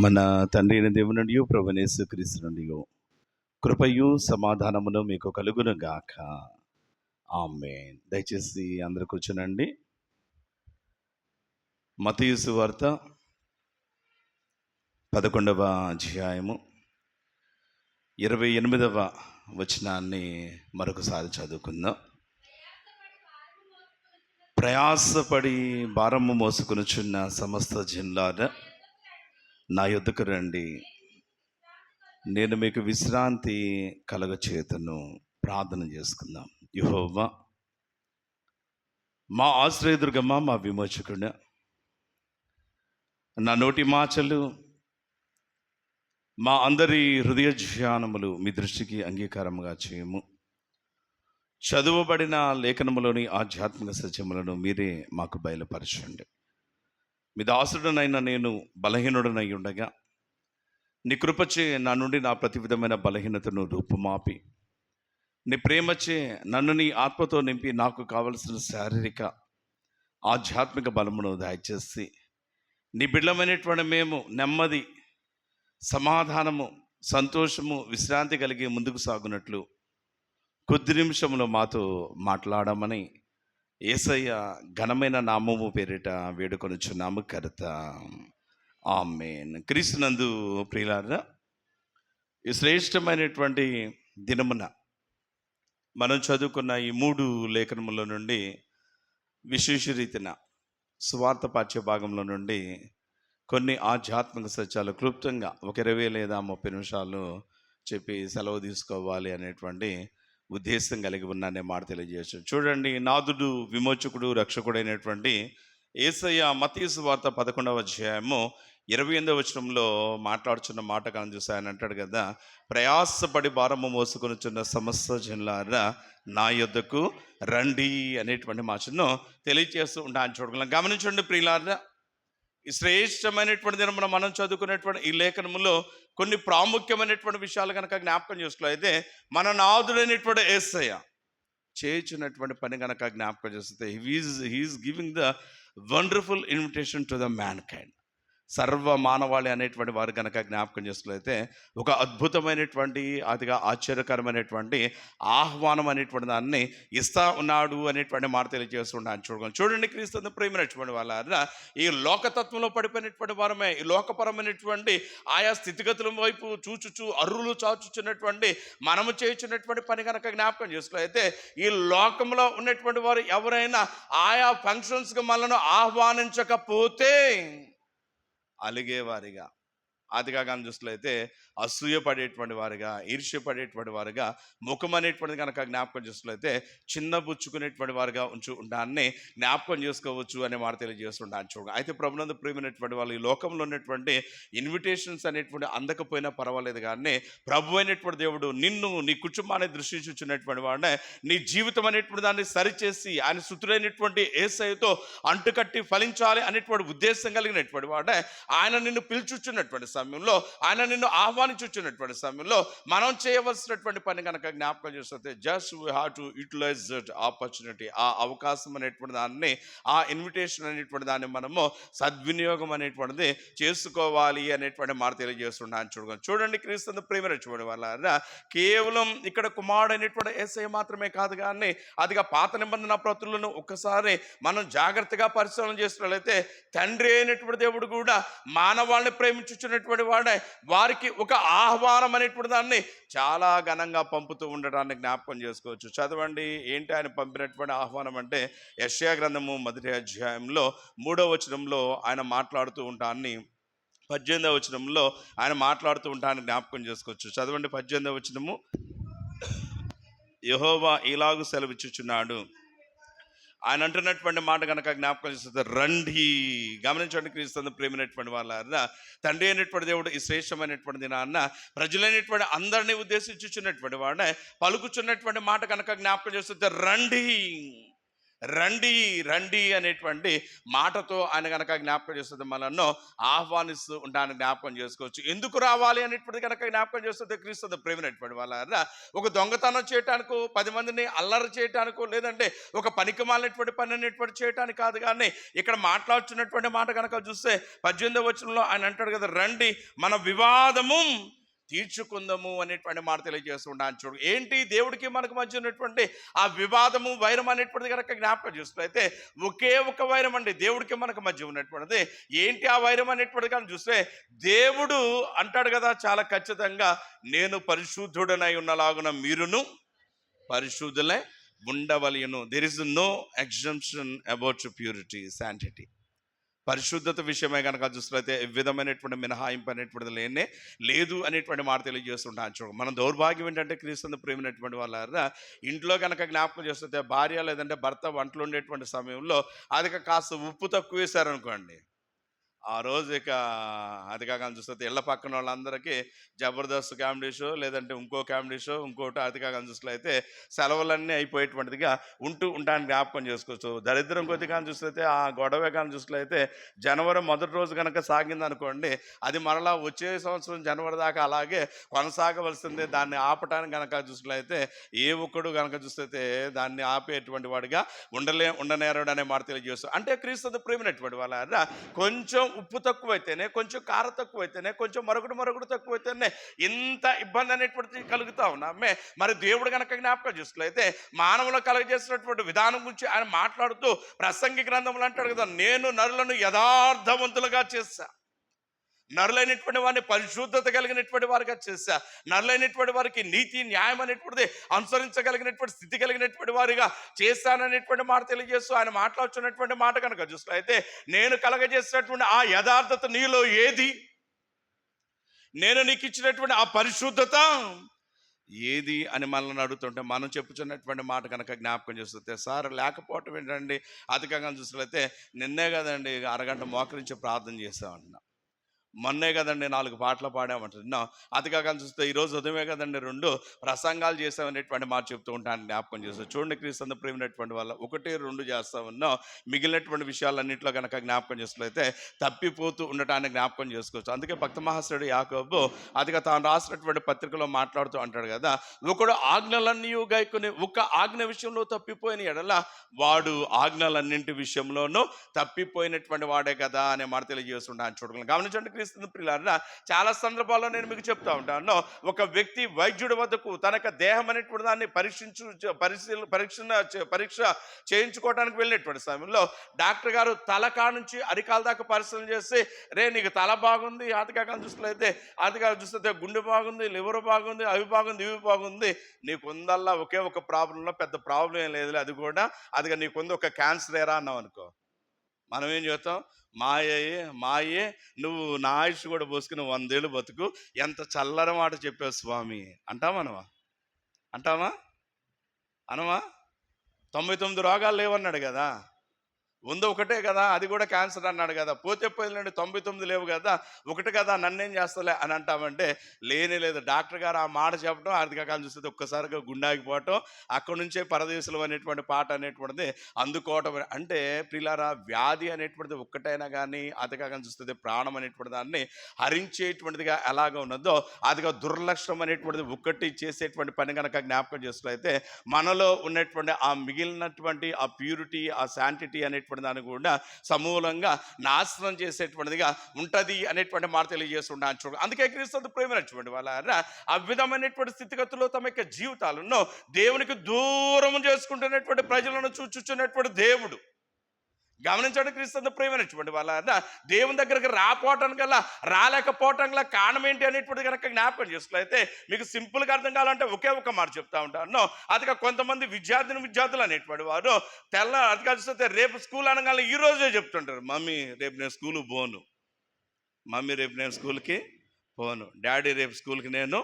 మన తండ్రి అయిన దేవుని నుండి ప్రభువైన యేసుక్రీస్తు నుండి కృపయు సమాధానమును మీకు కలుగును గాక. ఆమేన్. దయచేసి అందరూ కూర్చునండి. మత్తయి సువార్త 11వ అధ్యాయము 28వ వచనాన్ని మరొకసారి చదువుకుందాం. ప్రయాసపడి భారము మోసుకొనుచున్న సమస్త జనులారా నా యొద్దకు రండి, నేను మీకు విశ్రాంతి కలగచేతును. ప్రార్థన చేసుకుందాం. యెహోవా మా ఆశ్రయదుర్గమా, మా విమోచకుడు, నా నోటి మాటలు మా అందరి హృదయ ధ్యానములు మీ దృష్టికి అంగీకారముగా చేయము. చదువబడిన లేఖనములోని ఆధ్యాత్మిక సత్యములను మీరే మాకు బయలుపరచండి. మీ దాసుడనైన నేను బలహీనుడనై ఉండగా నీ కృపచే నా నుండి నా ప్రతి విధమైన బలహీనతను రూపుమాపి, నీ ప్రేమచే నన్ను నీ ఆత్మతో నింపి నాకు కావలసిన శారీరక ఆధ్యాత్మిక బలమును దయచేసి నీ బిడ్డలమైనటువంటి మేము నెమ్మది, సమాధానము, సంతోషము, విశ్రాంతి కలిగి ముందుకు సాగునట్లు కొద్ది నిమిషంలో మాతో మాట్లాడమని యేసయ్య ఘనమైన నామము పేరిట వేడుకొనుచున్నాము కర్త. ఆమేన్. క్రీస్తునందు ప్రియులారా, ఈ శ్రేష్టమైనటువంటి దినమున మనం చదువుకున్న ఈ 3 లేఖనముల నుండి విశేష రీతిన సువార్త పాఠ్య భాగంలో నుండి కొన్ని ఆధ్యాత్మిక సత్యాలు క్లుప్తంగా ఒక 20 లేదా 30 నిమిషాలు చెప్పి సెలవు తీసుకోవాలి అనేటువంటి ఉద్దేశం కలిగి ఉన్నానే మాట తెలియజేయచ్చు. చూడండి, నాథుడు, విమోచకుడు, రక్షకుడైనటువంటి యేసయ్య మత్తయి సువార్త 11వ అధ్యాయము 28వ వచనంలో మాట్లాడుచున్న మాట కానీ చూసి ఆయన అంటాడు కదా, ప్రయాసపడి భారము మోసుకొనుచున్న సమస్త జనులారా నా యొద్దకు రండి అనేటువంటి మాటను తెలియజేస్తూ ఉంటాను. చూడగలం. గమనించండి ప్రియులారా, ఈ శ్రేష్టమైనటువంటి దినమున మనం చదువుకునేటువంటి ఈ లేఖనములో కొన్ని ప్రాముఖ్యమైనటువంటి విషయాలు కనుక జ్ఞాపకం చేసుకోలేదే, మన నాథుడైనటువంటి యేసయ్య చేయుచున్నటువంటి పని కనుక జ్ఞాపకం చేస్తే, he's giving the wonderful invitation to the mankind. సర్వ మానవాళి అనేటువంటి వారు కనుక జ్ఞాపకం చేసుకున్నైతే ఒక అద్భుతమైనటువంటి, అతిగా ఆశ్చర్యకరమైనటువంటి ఆహ్వానం అనేటువంటి దాన్ని ఇస్తా ఉన్నాడు అనేటువంటి మాట తెలియజేస్తున్నాను. చూడండి, క్రీస్తు ప్రేమైనటువంటి వాళ్ళ ఈ లోకతత్వంలో పడిపోయినటువంటి వారమే, ఈ లోకపరమైనటువంటి ఆయా స్థితిగతుల వైపు చూచుచు అర్రులు చాచుచున్నటువంటి మనము చేయుచున్నటువంటి పని కనుక జ్ఞాపకం చేసుకున్నైతే, ఈ లోకంలో ఉన్నటువంటి వారు ఎవరైనా ఆయా ఫంక్షన్స్కి మనల్ని ఆహ్వానించకపోతే అలిగేవారిగా, అతిగా కానీ చూసినట్లయితే అసూయపడేటువంటి వారిగా, ఈర్ష్యపడేటువంటి వారిగా, ముఖం అనేటువంటిది కనుక జ్ఞాపకం చేసుకున్నట్లయితే చిన్నబుచ్చుకునేటువంటి వారిగా ఉండాన్ని జ్ఞాపకం చేసుకోవచ్చు అనే మాట తెలియజేస్తుంటాను. చూడండి, అయితే ప్రభునందు ప్రియమైనటువంటి వాళ్ళు ఈ లోకంలో ఉన్నటువంటి ఇన్విటేషన్స్ అనేటువంటి అందకపోయినా పర్వాలేదు, కానీ ప్రభు అయినటువంటి దేవుడు నిన్ను, నీ కుటుంబాన్ని దృష్టించుచున్నటువంటి వాడే నీ జీవితం అనేటువంటి దాన్ని సరిచేసి ఆయన సుతుడైనటువంటి యేసయ్యతో అంటుకట్టి ఫలించాలి అనేటువంటి ఉద్దేశం కలిగినటువంటి వాడే ఆయన నిన్ను పిలుచుచున్నటువంటి సమయంలో, ఆయన నిన్ను ఆహ్వానించుచున్నటువంటి సమయంలో మనం చేయవలసినటువంటి పని కనుక జ్ఞాపకం చేస్తే, just we have to utilize that opportunity. ఆ అవకాశం అనేటువంటి దాన్ని, ఆ ఇన్విటేషన్ అనేటువంటి దాన్ని మనము సద్వినియోగం అనేటువంటిది చేసుకోవాలి అనేటువంటి మాట తెలియజేస్తున్నాను. చూడండి, క్రీస్తు ప్రేమ చూడండి వాళ్ళ కేవలం ఇక్కడ కుమారుడు అనేటువంటి యేసయ్య మాత్రమే కాదు, కానీ అదిగా పాత నిబంధన ప్రతులను ఒక్కసారి మనం జాగ్రత్తగా పరిశీలన చేసినట్లయితే తండ్రి అయినటువంటి దేవుడు కూడా మానవాళ్ళని ప్రేమించుచున్నటువంటి వాడే వారికి ఒక ఆహ్వానం అనేటువంటి దాన్ని చాలా ఘనంగా పంపుతూ ఉండటాన్ని జ్ఞాపకం చేసుకోవచ్చు. చదవండి, ఏంటి ఆయన పంపినటువంటి ఆహ్వానం అంటే, యెషయా గ్రంథము 1వ అధ్యాయంలో 3వ వచనంలో ఆయన మాట్లాడుతూ ఉంటాన్ని, 18వ వచనంలో ఆయన మాట్లాడుతూ ఉంటాన్ని జ్ఞాపకం చేసుకోవచ్చు. చదవండి, 18వ వచనము, యెహోవా ఇలాగు సెలవిచ్చుచున్నాడు. ఆయన అంటున్నటువంటి మాట కనుక జ్ఞాపకం చేస్తుంది, రండి. గమనించండి, క్రీస్తు ప్రేమైనటువంటి వాళ్ళ తండ్రి అయినటువంటి దేవుడు ఈ శ్రేష్టమైనటువంటి దినాన్న ప్రజలైనటువంటి అందరినీ ఉద్దేశించుచున్నటువంటి వాడే పలుకుచున్నటువంటి మాట కనుక జ్ఞాపకం చేస్తుంది, రండి. రండి రండి అనేటువంటి మాటతో ఆయన కనుక జ్ఞాపకం చేస్తుంది, మనల్ని ఆహ్వానిస్తూ ఉంటాను, జ్ఞాపకం చేసుకోవచ్చు. ఎందుకు రావాలి అనేటువంటిది కనుక జ్ఞాపకం చేస్తుంది క్రీస్తు ప్రేమైనటువంటి వాళ్ళ ఒక దొంగతనం చేయటానికో, 10 మందిని అల్లరి చేయటానికో, లేదంటే ఒక పనికిమాలినటువంటి పని అనేటువంటి చేయటానికి కాదు. కానీ ఇక్కడ మాట్లాడుతున్నటువంటి మాట కనుక చూస్తే 18వ వచనంలో ఆయన అంటాడు కదా, రండి మన వివాదము తీర్చుకుందాము అనేటువంటి మాట తెలియజేస్తుంటాను. చూడు, ఏంటి దేవుడికి మనకు మధ్య ఉన్నటువంటి ఆ వివాదము, వైరం అనేటువంటిది కనుక జ్ఞాపకం చూస్తే ఒకే ఒక వైరం అండి దేవుడికి మనకు మధ్య ఉన్నటువంటిది. ఏంటి ఆ వైరం అనేటువంటిది కానీ చూస్తే, దేవుడు అంటాడు కదా చాలా ఖచ్చితంగా, నేను పరిశుద్ధుడనై ఉన్నలాగున మీరును పరిశుద్ధులై ఉండవలయును. There is no exemption about purity, sanctity. పరిశుద్ధత విషయమే కనుక చూసినట్లయితే ఏ విధమైనటువంటి మినహాయింపు అనేటువంటిది లేదు అనేటువంటి మాట తెలియజేస్తుంటాను. చూడండి, మన దౌర్భాగ్యం ఏంటంటే క్రీస్తుని ప్రేమైనటువంటి వాళ్ళ ఇంట్లో కనుక జ్ఞాపకం చేస్తుంటే భార్య లేదంటే భర్త వంటలు ఉండేటువంటి సమయంలో అది కాస్త ఉప్పు తక్కువ వేశారనుకోండి, ఆ రోజు ఇక అది కాక చూస్తే ఇళ్ళ పక్కన వాళ్ళందరికీ జబర్దస్త్ కామెడీ షో, లేదంటే ఇంకో కామెడీ షో, ఇంకోటి అది కాక చూస్తే సెలవులన్నీ అయిపోయేటువంటిదిగా ఉంటాను జ్ఞాపకం చేసుకోవచ్చు. దరిద్రం కొద్ది కానీ చూస్తే ఆ గొడవ కానీ చూసినట్లయితే జనవరి మొదటి రోజు కనుక సాగింది అనుకోండి, అది మరలా వచ్చే సంవత్సరం జనవరి దాకా అలాగే కొనసాగవలసిందే. దాన్ని ఆపటానికి కనుక చూసినట్లయితే ఏ ఒక్కడు కనుక చూస్తే దాన్ని ఆపేటువంటి వాడిగా ఉండనేరడు అనే మాట తెలియజేస్తాం. అంటే క్రీస్తు ప్రేమైనటువంటి వాళ్ళ కొంచెం ఉప్పు తక్కువైతేనే, కొంచెం కారం తక్కువైతేనే, కొంచెం మరొకటి తక్కువైతేనే ఇంత ఇబ్బంది అనేటువంటిది కలుగుతా ఉన్నామే. మరి దేవుడు కనుక జ్ఞాపకం చూసినట్లయితే మానవులు కలుగజేసినటువంటి విధానం గురించి ఆయన మాట్లాడుతూ ప్రసంగి గ్రంథంలో అంటాడు కదా, నేను నరులను యథార్థవంతులుగా చేశా, నరులైనటువంటి వారిని పరిశుద్ధత కలిగినటువంటి వారిగా చేశా, నరులైనటువంటి వారికి నీతి న్యాయం అనేటువంటిది అనుసరించగలిగినటువంటి స్థితి కలిగినటువంటి వారిగా చేశాననేటువంటి మాట తెలియజేస్తూ ఆయన మాట్లాడుతున్నటువంటి మాట కనుక చూసినట్లయితే, నేను కలగజేసినటువంటి ఆ యథార్థత నీలో ఏది, నేను నీకు ఇచ్చినటువంటి ఆ పరిశుద్ధత ఏది అని మనల్ని అడుగుతుంటే మనం చెప్పుచున్నటువంటి మాట కనుక జ్ఞాపకం చేస్తుంటే, సార్ లేకపోవటం ఏంటండి, అధికంగా చూసినట్లయితే నిన్నే కదండి అరగంట మోకరించి ప్రార్థన చేసామంటున్నా, మొన్నే కదండి 4 పాటలు పాడామంటున్నాం, అది కాక చూస్తే ఈరోజు ఉదయమే కదండి 2 ప్రసంగాలు చేసామనేటువంటి మాట చెప్తూ ఉంటాను, జ్ఞాపకం చేస్తాం. చూడండి, క్రీస్తు ప్రేమైనటువంటి వల్ల 1-2 చేస్తా ఉన్నాం, మిగిలినటువంటి విషయాలన్నింటిలో కనుక జ్ఞాపకం చేసినట్లయితే తప్పిపోతూ ఉండటానికి జ్ఞాపకం చేసుకోవచ్చు. అందుకే భక్త మహాశయుడు యాకోబు అదిగా తాను రాసినటువంటి పత్రికలో మాట్లాడుతూ అంటాడు కదా, ఒకడు ఆజ్ఞలన్నీ గైకొని ఒక ఆజ్ఞ విషయంలో తప్పిపోయిన ఎడల వాడు ఆజ్ఞలన్నింటి విషయంలోనూ తప్పిపోయినటువంటి వాడే కదా అనే మాట తెలియజేస్తుంటాను. చూడగలను, గమనించండి ప్రియులారా, చాలా సందర్భాల్లో నేను మీకు చెప్తా ఉంటాను, ఒక వ్యక్తి వైద్యుడి వద్దకు తనకు దేహం అనేటువంటి దాన్ని పరీక్ష చేయించుకోవడానికి వెళ్ళినటువంటి సమయంలో డాక్టర్ గారు తల నుంచి అరికాల దాకా పరిశీలన చేసి, రే నీకు తల బాగుంది, అదిగా చూస్తే గుండె బాగుంది, లివర్ బాగుంది, అవి బాగుంది, ఇవి బాగుంది, నీకు ఉందల్లా ఒకే ఒక ప్రాబ్లంలో పెద్ద ప్రాబ్లం ఏం లేదు, అది కూడా అదిగా నీకుంది ఒక క్యాన్సర్ ఏరా అన్నాం అనుకో, మనం ఏం చేస్తాం, మాయే నువ్వు నా ఆయుష్ కూడా పోసుకుని 100 ఏళ్ళు బతుకు, ఎంత చల్లర మాట చెప్పావు స్వామి అంటామా? అనమా? 99 రోగాలు లేవన్నాడు కదా, ఉందో ఒకటే కదా, అది కూడా క్యాన్సర్ అన్నాడు కదా, పోతే పోయిందండి 99 లేవు కదా, ఒకటి కదా, నన్నేం చేస్తలే అని అంటామంటే లేదు. డాక్టర్ గారు ఆ మాట చెప్పడం ఆర్థికాలం చూస్తే ఒక్కసారిగా గుండాగిపోవటం, అక్కడి నుంచే పరదేశులు అనేటువంటి పాట అనేటువంటిది అందుకోవటం. అంటే ప్రియులారా, వ్యాధి అనేటువంటిది ఒక్కటైనా కానీ అధికారం చూస్తుంది ప్రాణం అనేటువంటి దాన్ని హరించేటువంటిదిగా ఎలాగ ఉన్నదో, అదిగా దుర్లక్ష్యం అనేటువంటిది ఒక్కటి చేసేటువంటి పని కనుక జ్ఞాపకం చేసినట్లయితే మనలో ఉన్నటువంటి ఆ మిగిలినటువంటి ఆ ప్యూరిటీ, ఆ శాంటిటీ అనేటువంటి దాన్ని కూడా సమూలంగా నాశనం చేసేటువంటిదిగా ఉంటుంది అనేటువంటి మాట తెలియజేస్తుంటాను. చూడ, అందుకే క్రీస్తు ప్రేమైనటువంటి వాళ్ళ ఆ విధమైనటువంటి స్థితిగతుల్లో తమ యొక్క జీవితాలను దేవునికి దూరం చేసుకుంటున్నటువంటి ప్రజలను చూచుచున్నటువంటి దేవుడు. గమనించండి, క్రీస్తు ప్రేమైనటువంటి వాళ్ళ దేవుని దగ్గరికి రాలేకపోవటం గల కారణం ఏంటి అనేటువంటి కనుక జ్ఞాపకం చేసినట్లయితే మీకు సింపుల్గా అర్థం కావాలంటే ఒకే ఒక మాట చెప్తా ఉంటాను. అదిగా కొంతమంది విద్యార్థులు అనేటువంటి వారు అదిగా చూస్తే రేపు స్కూల్ అనగానే ఈ రోజే చెప్తుంటారు, మమ్మీ రేపు నేను స్కూల్కి పోను, మమ్మీ రేపు నేను స్కూల్కి పోను, డాడీ రేపు స్కూల్కి నేను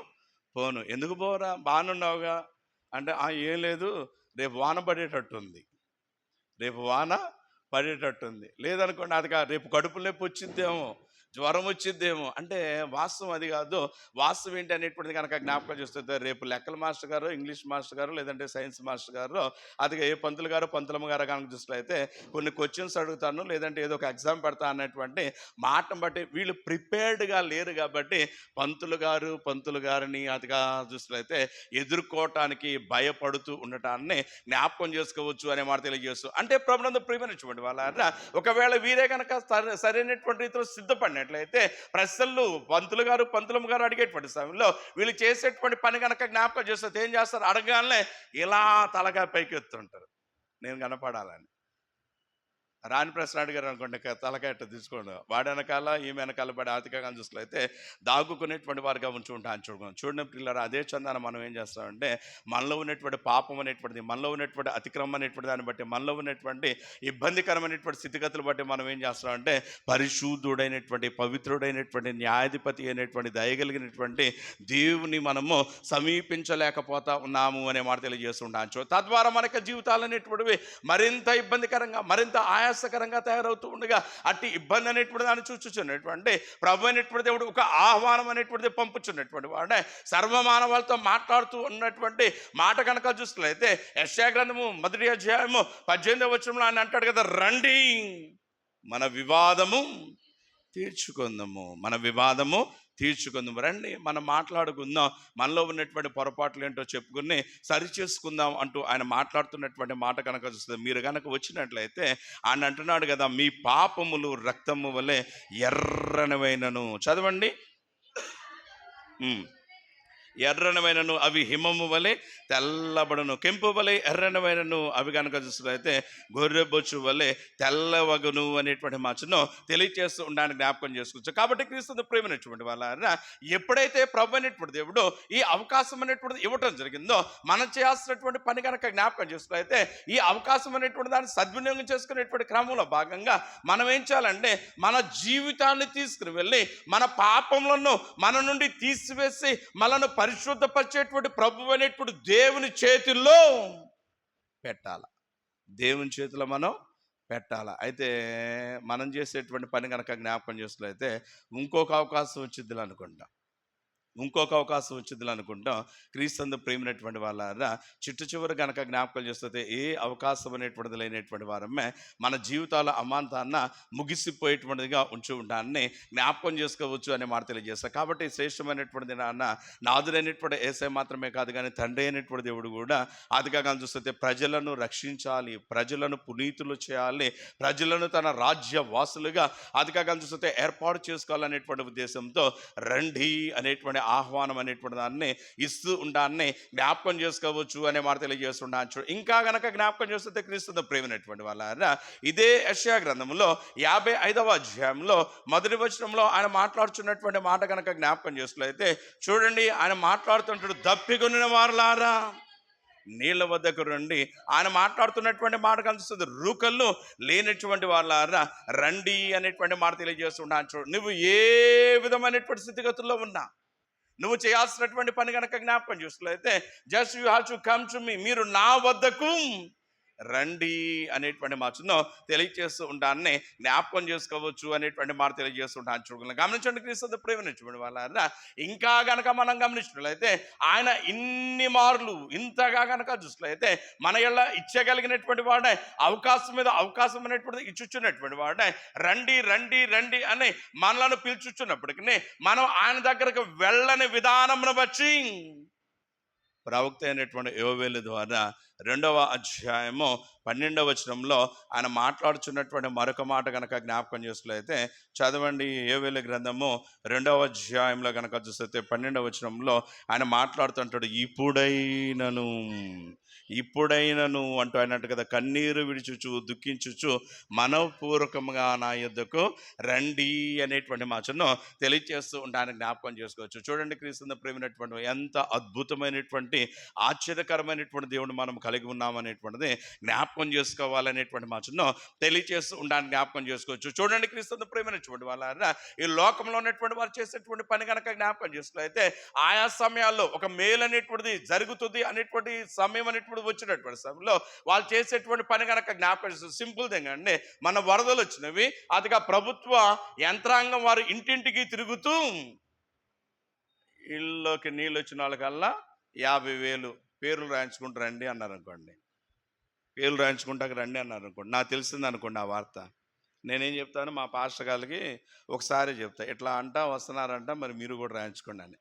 పోను. ఎందుకు పోరా, బాగానున్నావుగా అంటే ఏం లేదు, రేపు వాన పడేటట్టుంది, లేదనుకోండి, అది రేపు కడుపు నొప్పి వచ్చిద్దేమో, జ్వరం వచ్చిద్దేమో అంటే వాస్తవం అది కాదు. వాస్తవం ఏంటి అనేటువంటిది కనుక జ్ఞాపకం చేస్తే రేపు లెక్కల మాస్టర్ గారు, ఇంగ్లీష్ మాస్టర్ గారు, లేదంటే సైన్స్ మాస్టర్ గారు, అది ఏ పంతులు గారు పంతులమ్మ గారు కనుక చూసినట్లయితే కొన్ని క్వశ్చన్స్ అడుగుతాను, లేదంటే ఏదో ఒక ఎగ్జామ్ పెడతా అన్నటువంటి మాటను బట్టి వీళ్ళు ప్రిపేర్డ్గా లేరు కాబట్టి పంతులు గారిని అదిగా చూసినట్లయితే ఎదుర్కోవటానికి భయపడుతూ ఉండటాన్ని జ్ఞాపకం చేసుకోవచ్చు అనే మాట తెలియజేస్తూ, అంటే ప్రభునందు ప్రియమైనటువంటి వాళ్ళ ఒకవేళ వీరే కనుక సరైనటువంటి రీతిలో సిద్ధపడినట్లయితే ప్రశ్నలు పంతులమ్మ గారు అడిగేటువంటి సమయంలో వీళ్ళు చేసేటువంటి పని కనుక జ్ఞాపకం చేస్తే ఏం చేస్తారు? అడగానే ఇలా తలగా పైకి ఎత్తుంటారు, నేను కనపడాలని. రాని ప్రశ్న అడిగారు అనుకోండి, తలకాయట తీసుకోండి, వాడి వెనకాల ఈమె వెనకాల పడి ఆర్థికంగా చూసుకులైతే దాగుకునేటువంటి వారిగా ఉంటూ ఉంటాను. చూడండి పిల్లలు, అదే చందాన మనం ఏం చేస్తామంటే మనలో ఉన్నటువంటి పాపం అనేటువంటిది, మనలో ఉన్నటువంటి అతిక్రమం అనేటువంటి దాన్ని బట్టి, మనలో ఉన్నటువంటి ఇబ్బందికరమైనటువంటి స్థితిగతులు బట్టి మనం ఏం చేస్తామంటే పరిశుద్ధుడైనటువంటి పవిత్రుడైనటువంటి న్యాయాధిపతి అయినటువంటి దయగలిగినటువంటి దేవుని మనము సమీపించలేకపోతా ఉన్నాము అనే మాట తెలియజేస్తుంటాను. తద్వారా మనకి జీవితాలు అనేటువంటివి మరింత ఇబ్బందికరంగా, మరింత ఆయాసకరంగా తయారవుతూ ఉండగా అట్టి ఇబ్బంది అనేటువంటి దాన్ని చూచుచున్నటువంటి ప్రభు అనేటువంటి దేవుడు ఒక ఆహ్వానం అనేటువంటిది పంపుచున్నటువంటి వాడే సర్వమానవాళ్ళతో మాట్లాడుతూ ఉన్నటువంటి మాట కనుక చూస్తున్నట్లయితే యెషయా గ్రంథము 1వ అధ్యాయము 18వ వచనంలో ఆయన అంటాడు కదా, రండి మన వివాదము తీర్చుకుందాము, రండి మనం మాట్లాడుకుందాం, మనలో ఉన్నటువంటి పొరపాట్లు ఏంటో చెప్పుకుని సరి చేసుకుందాం అంటూ ఆయన మాట్లాడుతున్నటువంటి మాట కనుక చూస్తుంది. మీరు కనుక వచ్చినట్లయితే ఆయన అంటున్నాడు కదా, మీ పాపములు రక్తము వలె ఎర్రనవైనను, చదవండి, ఎర్రనమైనను అవి హిమము వలె తెల్లబడును, కెంపు వలె ఎర్రనమైనను అవి కనుక చూసినట్లయితే గొర్రెబొచ్చు వలె తెల్లవగును అనేటువంటి మాటను తెలియచేస్తూ ఉండడానికి జ్ఞాపకం చేసుకోవచ్చు. కాబట్టి క్రీస్తు ప్రేమైనటువంటి వాళ్ళ ఎప్పుడైతే ప్రభు అనేటువంటి దేవుడు ఈ అవకాశం అనేటువంటిది ఇవ్వటం జరిగిందో, మనం చేయాల్సినటువంటి పని కనుక జ్ఞాపకం చేసుకున్నట్లయితే ఈ అవకాశం అనేటువంటి దాన్ని సద్వినియోగం చేసుకునేటువంటి క్రమంలో భాగంగా మనం ఏం చేయాలంటే మన జీవితాన్ని తీసుకుని వెళ్ళి మన పాపములను మన నుండి తీసివేసి మనను పరిశుద్ధపరిచేటువంటి ప్రభు అనేటువంటి దేవుని చేతుల్లో పెట్టాల, దేవుని చేతిలో మనం పెట్టాల. అయితే మనం చేసేటువంటి పని కనుక జ్ఞాపకం చేసినట్లయితే ఇంకొక అవకాశం వచ్చింది అనుకుంటాం. క్రీస్తు ప్రేమైనటువంటి వాళ్ళ చిట్టు చివరి కనుక జ్ఞాపకం చేస్తే ఏ అవకాశం అనేటువంటిది లేనటువంటి వారమే మన జీవితాల అమాంతాన్న ముగిసిపోయేటువంటిదిగా ఉంచి ఉంటాన్ని జ్ఞాపకం చేసుకోవచ్చు అనే మాట తెలియజేస్తారు. కాబట్టి శ్రేష్టమైనటువంటిది నాదుడైనటువంటి యేసయ్య మాత్రమే కాదు కానీ తండ్రి అయినటువంటి దేవుడు కూడా అదిగా చూస్తే ప్రజలను రక్షించాలి, ప్రజలను పునీతులు చేయాలి, ప్రజలను తన రాజ్య వాసులుగా అదిగా చూస్తే ఏర్పాటు చేసుకోవాలనేటువంటి ఉద్దేశంతో రండి అనేటువంటి ఆహ్వానం అనేటువంటి దాన్ని ఇస్తూ ఉంటాన్ని జ్ఞాపకం చేసుకోవచ్చు అనే మాట తెలియజేస్తుండొచ్చు. ఇంకా గనక జ్ఞాపకం చేస్తే క్రీస్తు ప్రేమైనటువంటి వాళ్ళ ఇదే యెషయా గ్రంథంలో 55వ అధ్యాయంలో 1వ వచనంలో ఆయన మాట్లాడుతున్నటువంటి మాట కనుక జ్ఞాపకం చేసినట్లయితే చూడండి, ఆయన మాట్లాడుతుంటాడు, దప్పికొనిన వారలారా నీళ్ళ వద్దకు రండి. ఆయన మాట్లాడుతున్నటువంటి మాట కనిపిస్తుంది, రూకళ్ళు లేనటువంటి వాళ్ళారా రండి అనేటువంటి మాట తెలియజేస్తున్నాను. నువ్వు ఏ విధమైనటువంటి స్థితిగతుల్లో ఉన్నా, నువ్వు చేయాల్సినటువంటి పని కనుక జ్ఞాపకం చూసినట్లయితే just you have to come to me, మీరు నా వద్దకు రండి అనేటువంటి మాటను తెలియజేస్తూ ఉంటాన్ని జ్ఞాపకం చేసుకోవచ్చు అనేటువంటి మాట తెలియజేస్తుంటాను. చూడండి, గమనించండి క్రీస్తు ప్రేమించబడి వాళ్ళ ఇంకా గనక మనం గమనించినట్లయితే ఆయన ఇన్ని మార్లు ఇంతగా గనక చూసినట్లయితే మన ఇలా ఇచ్చగలిగినటువంటి వాడే, అవకాశం మీద అవకాశం అనేటువంటిది ఇచ్చుచున్నటువంటి వాడే, రండి రండి రండి అని మనలను పిలుచుచున్నప్పటికీ మనం ఆయన దగ్గరకు వెళ్ళని విధానంను బట్టి ప్రవక్త అయినటువంటి యోవేలు ద్వారా 2వ అధ్యాయము 12వ వచనంలో ఆయన మాట్లాడుచున్నటువంటి మరొక మాట కనుక జ్ఞాపకం చేసినట్లయితే చదవండి. యోవేలు గ్రంథము 2వ అధ్యాయంలో కనుక చూస్తే 12వ వచనంలో ఆయన మాట్లాడుతుంటాడు, ఇప్పుడైనను అంటూ అయినట్టు కదా, కన్నీరు విడిచుచు దుఃఖించుచు మనపూర్వకంగా నా యొద్దకు రండి అనేటువంటి మాటను తెలియజేస్తూ ఉంటానికి జ్ఞాపకం చేసుకోవచ్చు. చూడండి క్రీస్తు ప్రేమైనటువంటి ఎంత అద్భుతమైనటువంటి ఆశ్చర్యకరమైనటువంటి దేవుడు మనం కలిగి ఉన్నామనేటువంటిది జ్ఞాపకం చేసుకోవాలనేటువంటి మాటను తెలియచేస్తూ ఉండడానికి జ్ఞాపకం చేసుకోవచ్చు. చూడండి క్రీస్తు ప్రేమైనటువంటి వాళ్ళారా, ఈ లోకంలో ఉన్నటువంటి వారు చేసేటువంటి పని కనుక జ్ఞాపకం చేసుకున్నట్లయితే ఆయా సమయాల్లో ఒక మేలు అనేటువంటిది జరుగుతుంది అనేటువంటి సమయం అనేటువంటిది వచ్చినటువంటి సమయంలో వాళ్ళు చేసేటువంటి పని కనుక జ్ఞాపకం చేస్తారు. సింపుల్ థింగ్ అండి, మన వరదలు వచ్చినవి, అదిగా ప్రభుత్వ యంత్రాంగం వారు ఇంటింటికి తిరుగుతూ ఇళ్ళలోకి నీళ్ళు వచ్చిన వాళ్ళకల్లా 50,000 పేర్లు రాయించుకుంటూ రండి అన్నారు అనుకోండి. పేర్లు రాయించుకుంటాక రండి అన్నారు అనుకోండి. నాకు తెలిసింది అనుకోండి ఆ వార్త. నేనేం చెప్తాను, మా పాస్టర్ గారికి ఒకసారి చెప్తా, ఇట్లా అంటా వస్తున్నారంట, మరి మీరు కూడా రాయించుకోండి అని.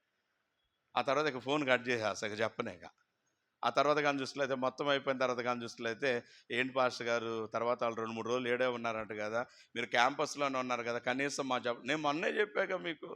ఆ తర్వాత ఇక ఫోన్ కట్ చేసేస్తా, ఇక చెప్పనేక. ఆ తర్వాత కానీ చూసినట్లయితే మొత్తం అయిపోయిన తర్వాత కానీ చూసినట్లయితే, ఏంటి పాస్టర్ గారు తర్వాత వాళ్ళు 2-3 రోజులు ఏడే ఉన్నారంట కదా, మీరు క్యాంపస్లోనే ఉన్నారు కదా, కనీసం మా నేను మొన్నే చెప్పాక మీకు,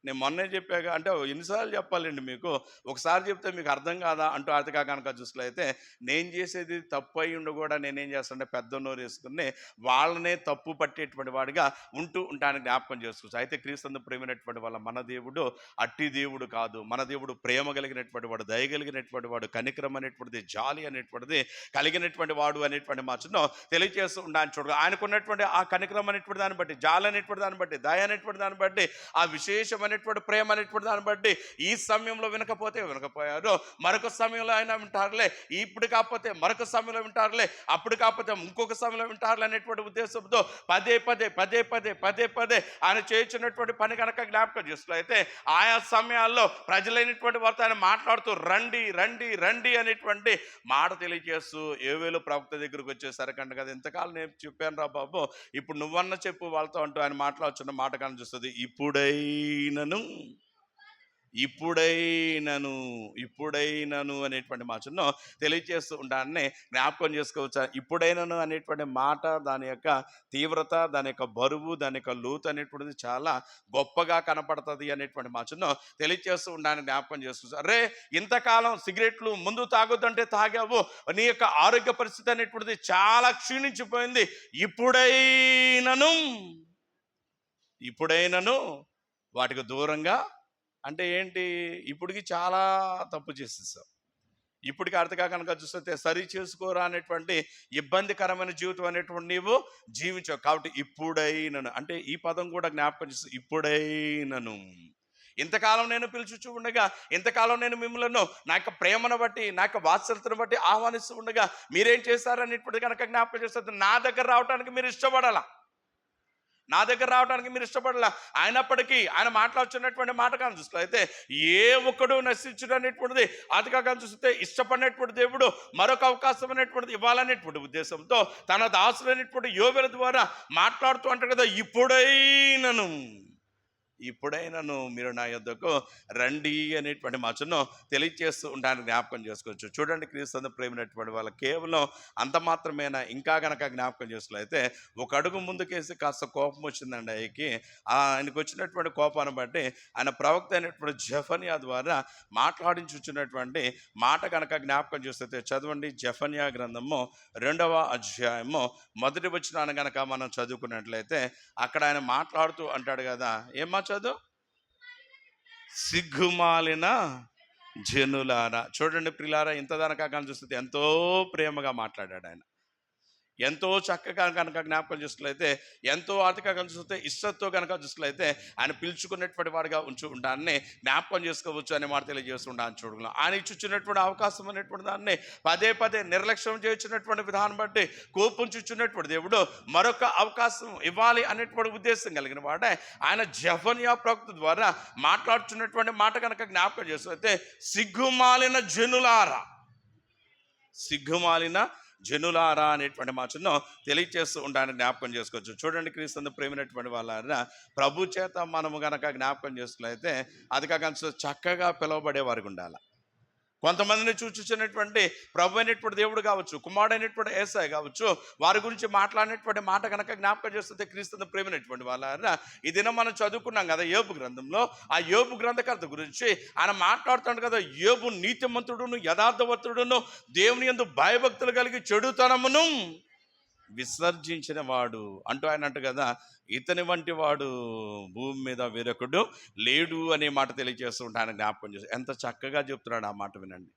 నేను మొన్నే చెప్పాక అంటే ఎన్నిసార్లు చెప్పాలండి మీకు, ఒకసారి చెప్తే మీకు అర్థం కాదా అంటూ అతిగా కనుక చూసినట్లయితే, నేను చేసేది తప్పు అయి ఉండి కూడా నేనేం చేస్తానంటే పెద్ద నోరు వేసుకుని వాళ్ళనే తప్పు పట్టేటువంటి వాడిగా ఉంటూ ఉంటానికి జ్ఞాపకం చేసుకోవచ్చు. అయితే క్రీస్తు ప్రేమైనటువంటి వాళ్ళ మన దేవుడు అట్టి దేవుడు కాదు. మన దేవుడు ప్రేమ కలిగినటువంటి వాడు, దయ కలిగినటువంటి వాడు, కనికరం అనేటువంటిది, జాలి అనేటువంటిది కలిగినటువంటి వాడు అనేటువంటి మాటను తెలియజేస్తూ ఉండాలని చూడ. ఆయనకున్నటువంటి ఆ కనికరం అనేటువంటి దాన్ని బట్టి, జాలి అనేటువంటి దాన్ని బట్టి, దయ అనేటువంటి దాన్ని బట్టి, ఆ విశేషమైనటువంటి ప్రేమ అనేటువంటి దాన్ని బట్టి ఈ సమయంలో వినకపోతే వినకపోయారు, మరొక సమయంలో ఆయన వింటారులే, ఇప్పుడు కాకపోతే మరొక సమయంలో వింటారులే, అప్పుడు కాకపోతే ఇంకొక సమయంలో వింటారులే అనేటువంటి ఉద్దేశంతో పదే పదే పదే పదే పదే పదే ఆయన చేయించినటువంటి పని కనుక జ్ఞాపకం చేసినట్లయితే, ఆయా సమయాల్లో ప్రజలైనటువంటి వారితో ఆయన మాట్లాడుతూ రండి రండి రండి అనేటువంటి మాట తెలియజేస్తూ యోవేలు ప్రవక్త దగ్గరకు వచ్చేసరికంట కదా, ఇంతకాలం నేను చెప్పాను రా బాబు, ఇప్పుడు నువ్వన్న చెప్పు వాళ్ళతో అంటూ ఆయన మాట్లాడుతున్న మాట కానీ చూస్తుంది. ఇప్పుడైనను అనేటువంటి మాటను తెలియజేస్తూ ఉంటాన్ని జ్ఞాపకం చేసుకోవచ్చు. ఇప్పుడైనను అనేటువంటి మాట, దాని యొక్క తీవ్రత, దాని యొక్క బరువు, దాని యొక్క లోతు అనేటువంటిది చాలా గొప్పగా కనపడుతుంది అనేటువంటి మాటను తెలియజేస్తూ ఉండడానికి జ్ఞాపకం చేసుకోవచ్చు. అరే ఇంతకాలం సిగరెట్లు ముందు తాగొద్దంటే తాగావు, నీ యొక్క ఆరోగ్య పరిస్థితి అనేటువంటిది చాలా క్షీణించిపోయింది, ఇప్పుడైనను వాటికి దూరంగా అంటే ఏంటి, ఇప్పటికి చాలా తప్పు చేసేసావు, ఇప్పటికి అర్థగా కనుక చూస్తే సరి చేసుకోరా అనేటువంటి ఇబ్బందికరమైన జీవితం అనేటువంటి నీవు జీవించావు. కాబట్టి ఇప్పుడైనను అంటే ఈ పదం కూడా జ్ఞాపకం చేస్తూ, ఇప్పుడైనను ఇంతకాలం నేను పిలుచుచూ ఉండగా, ఇంతకాలం నేను మిమ్మల్ని నా యొక్క ప్రేమను బట్టి, నా యొక్క వాత్సల్యతను బట్టి ఆహ్వానిస్తూ ఉండగా మీరేం చేశారనేటువంటి కనుక జ్ఞాపకం చేస్తుంది. నా దగ్గర రావడానికి మీరు ఇష్టపడాలా, నా దగ్గర రావడానికి మీరు ఇష్టపడలా. అయినప్పటికీ ఆయన మాట్లాడుతున్నటువంటి మాట కానీ చూస్తే, ఏ ఒక్కడు నశించడం అనేటువంటిది అతిగా కానీ చూస్తే ఇష్టపడినటువంటి దేవుడు మరొక అవకాశం అనేటువంటిది ఇవ్వాలనేటువంటి ఉద్దేశంతో తన దాసులైనటువంటి యోవేలు ద్వారా మాట్లాడుతూ అంటారు కదా, ఇప్పుడైనను మీరు నా యొద్దకు రండి అనేటువంటి మాటను తెలియజేస్తూ ఉండడానికి జ్ఞాపకం చేసుకోవచ్చు. చూడండి క్రీస్తు ప్రేమైనటువంటి వాళ్ళు కేవలం అంత మాత్రమేనా, ఇంకా కనుక జ్ఞాపకం చేసుకున్నట్లయితే ఒక అడుగు ముందుకేసి కాస్త కోపం వచ్చిందండి ఆయనకు వచ్చినటువంటి కోపాన్ని బట్టి ఆయన ప్రవక్త అయినటువంటి జెఫన్యా ద్వారా మాట్లాడించుచున్నటువంటి మాట కనుక జ్ఞాపకం చేస్తే చదవండి. జెఫన్యా గ్రంథము 2వ అధ్యాయము 1వ వచనాన్ని కనుక మనం చదువుకున్నట్లయితే అక్కడ ఆయన మాట్లాడుతూ అంటాడు కదా, ఏమా చదువు, సిగ్గుమాలిన జనులారా. చూడండి ప్రియులారా, ఇంతదనక కానీ చూస్తే ఎంతో ప్రేమగా మాట్లాడాడు ఆయన, ఎంతో చక్కగా కనుక జ్ఞాపకం చూసినట్లయితే, ఎంతో ఆర్థిక కనుక చూస్తే ఇష్టంతో కనుక చూసినట్లయితే ఆయన పిలుచుకున్నటువంటి వాడిగా ఉండాన్ని జ్ఞాపకం చేసుకోవచ్చు అనే మాట తెలియజేస్తుండాలని చూడగలం. ఆయన ఇచ్చుచున్నటువంటి అవకాశం అనేటువంటి దాన్ని పదే పదే నిర్లక్ష్యం చేయించినటువంటి విధానం బట్టి కోపం చుచ్చున్నటువంటి దేవుడు మరొక అవకాశం ఇవ్వాలి అనేటువంటి ఉద్దేశం కలిగిన వాడే ఆయన జెఫన్యా ప్రవక్త ద్వారా మాట్లాడుతున్నటువంటి మాట కనుక జ్ఞాపకం చేస్తే, సిగ్గుమాలిన జనులారా అనేటువంటి మాటను తెలియజేస్తూ ఉండడానికి జ్ఞాపకం చేసుకోవచ్చు. చూడండి క్రీస్తు ప్రేమైనటువంటి వాళ్ళ ప్రభు చేత మనము గనక జ్ఞాపకం చేసుకున్నట్లయితే అది కాక చక్కగా పిలువబడే వారికి ఉండాలి. కొంతమందిని చూచుచున్నటువంటి ప్రభు అయినటువంటి దేవుడు కావచ్చు, కుమారుడైనటువంటి యేసయ్య కావచ్చు, వారి గురించి మాట్లాడినటువంటి మాట కనుక జ్ఞాపకం చేస్తుంటే క్రీస్తు ప్రేమైనటువంటి వాళ్ళ ఈ దినం మనం చదువుకున్నాం కదా యోబు గ్రంథంలో. ఆ యోబు గ్రంథకర్త గురించి ఆయన మాట్లాడుతాడు కదా, యోబు నీతిమంతుడును యథార్థవంతుడును దేవుని యందు భయభక్తులు కలిగి చెడుతనమును విసర్జించిన వాడు అంటూ ఆయన అంటు కదా, ఇతని వంటి వాడు భూమి మీద వేరొకడు లేడు అనే మాట తెలియజేస్తూ ఉంటాను జ్ఞాపకం చేసి. ఎంత చక్కగా చెప్తున్నాడు ఆ మాట వినండి.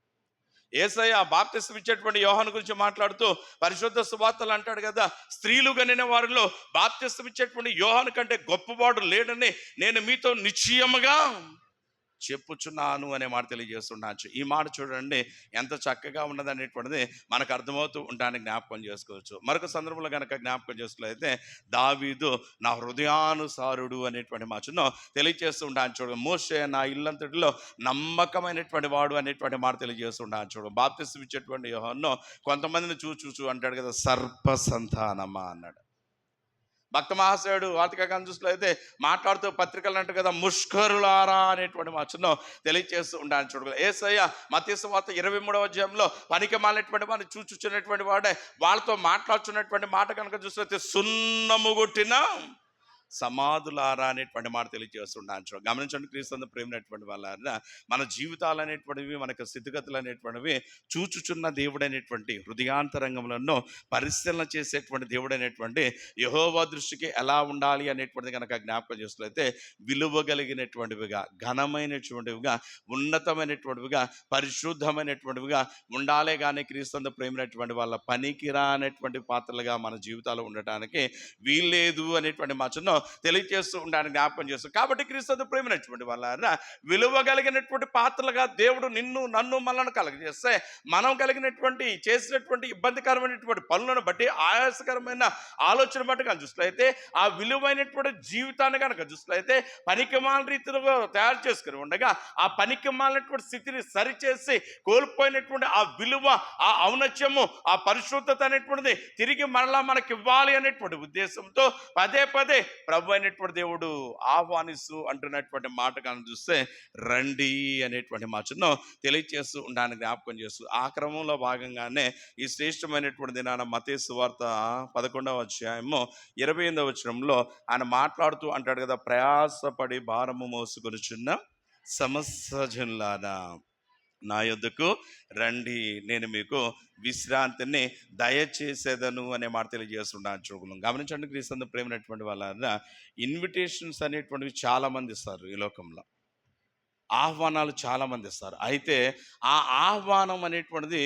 యేసయ్య బాప్తిస్మం ఇచ్చేటువంటి యోహాను గురించి మాట్లాడుతూ పరిశుద్ధ సువార్తలు అంటాడు కదా, స్త్రీలు కనిన వారిలో బాప్తిస్మం ఇచ్చేటువంటి యోహాను కంటే గొప్పవాడు లేడని నేను మీతో నిశ్చయముగా చెప్పుచున్నాను అనే మాట తెలియజేస్తున్నాను. ఈ మాట చూడండి ఎంత చక్కగా ఉన్నది అనేటువంటిది మనకు అర్థమవుతూ ఉండడానికి జ్ఞాపకం చేసుకోవచ్చు. మరొక సందర్భంలో కనుక జ్ఞాపకం చేసుకున్నట్లయితే దావీదు నా హృదయానుసారుడు అనేటువంటి మాటను తెలియజేస్తూ ఉంటాను చూడు. మోషే నా ఇల్లంతటిలో నమ్మకమైనటువంటి వాడు అనేటువంటి మాట తెలియజేస్తూ ఉంటాను చూడు. బాప్తిస్మం ఇచ్చేటువంటి యోహాను కొంతమందిని చూచూ అంటాడు కదా, సర్ప సంతానమా అన్నాడు. భక్త మహాశయుడు వార్తికాన్ని చూసినట్లయితే మాట్లాడుతూ పత్రికలు అంటారు కదా, ముష్కరులారా అనేటువంటి మాటను తెలియజేస్తూ ఉండాలని చూడగలరు. యేసయ్య మత్తయి సువార్త 23వ అధ్యాయంలో పనికి మాలినటువంటి వాడిని చూచుచున్నటువంటి వాడే వాళ్ళతో మాట్లాడుతున్నటువంటి మాట కనుక చూసినట్లయితే సున్నము కొట్టిన సమాధులారా అనేటువంటి మాట తెలియజేస్తున్నాను. గమనించండి క్రీస్తు ప్రేమైనటువంటి వాళ్ళ మన జీవితాలు అనేటువంటివి, మనకు స్థితిగతులు అనేటువంటివి చూచుచున్న దేవుడు అనేటువంటి హృదయాంతరంగంలో పరిశీలన చేసేటువంటి దేవుడు అనేటువంటి యెహోవా దృష్టికి ఎలా ఉండాలి అనేటువంటిది కనుక జ్ఞాపకం చేసినట్లయితే విలువ కలిగినటువంటివిగా, ఘనమైనటువంటివిగా, ఉన్నతమైనటువంటివిగా, పరిశుద్ధమైనటువంటివిగా ఉండాలే కానీ క్రీస్తు ప్రేమైనటువంటి వాళ్ళ పనికిరా అనేటువంటి పాత్రలుగా మన జీవితాలు ఉండటానికి వీల్లేదు అనేటువంటి మాటను తెలియజేస్తూ ఉండడానికి జ్ఞాపకం చేస్తాం. కాబట్టి క్రీస్తు ప్రేమైనటువంటి వాళ్ళ విలువ కలిగినటువంటి పాత్రలుగా దేవుడు నిన్ను నన్ను మనల్ని కలగజేస్తే మనం కలిగినటువంటి చేసినటువంటి ఇబ్బందికరమైనటువంటి పనులను బట్టి, ఆయాసకరమైన ఆలోచన బట్టి కనుక చూసినట్లయితే, ఆ విలువైనటువంటి జీవితాన్ని కనుక చూసినట్లయితే పనికిమాల రీతిలో తయారు చేసుకుని ఉండగా ఆ పనికిమాలినటువంటి స్థితిని సరిచేసి కోల్పోయినటువంటి ఆ విలువ, ఆ ఔన్నత్యము, ఆ పరిశుద్ధత అనేటువంటిది తిరిగి మరలా మనకి ఇవ్వాలి అనేటువంటి ఉద్దేశంతో పదే పదే ప్రభు అయినటువంటి దేవుడు ఆహ్వానిస్తూ అంటున్నటువంటి మాట కనుక చూస్తే రండి అనేటువంటి మాటను తెలియజేస్తూ ఉండడానికి జ్ఞాపకం చేస్తూ ఆ క్రమంలో భాగంగానే ఈ శ్రేష్టమైనటువంటి దినాన మత్తయి సువార్త 11వ అధ్యాయము 28వ వచనంలో ఆయన మాట్లాడుతూ అంటాడు కదా, ప్రయాసపడి భారము మోసుకొనుచున్న సమస్త జనులారా నా యొద్దకు రండి, నేను మీకు విశ్రాంతిని దయచేసేదను అనే మాట తెలియజేస్తున్నాను. చూడగలం. గమనించండి క్రీస్తు ప్రేమైనటువంటి వాళ్ళ ఇన్విటేషన్స్ అనేటువంటివి చాలామంది ఇస్తారు ఈ లోకంలో, ఆహ్వానాలు చాలామంది ఇస్తారు. అయితే ఆ ఆహ్వానం అనేటువంటిది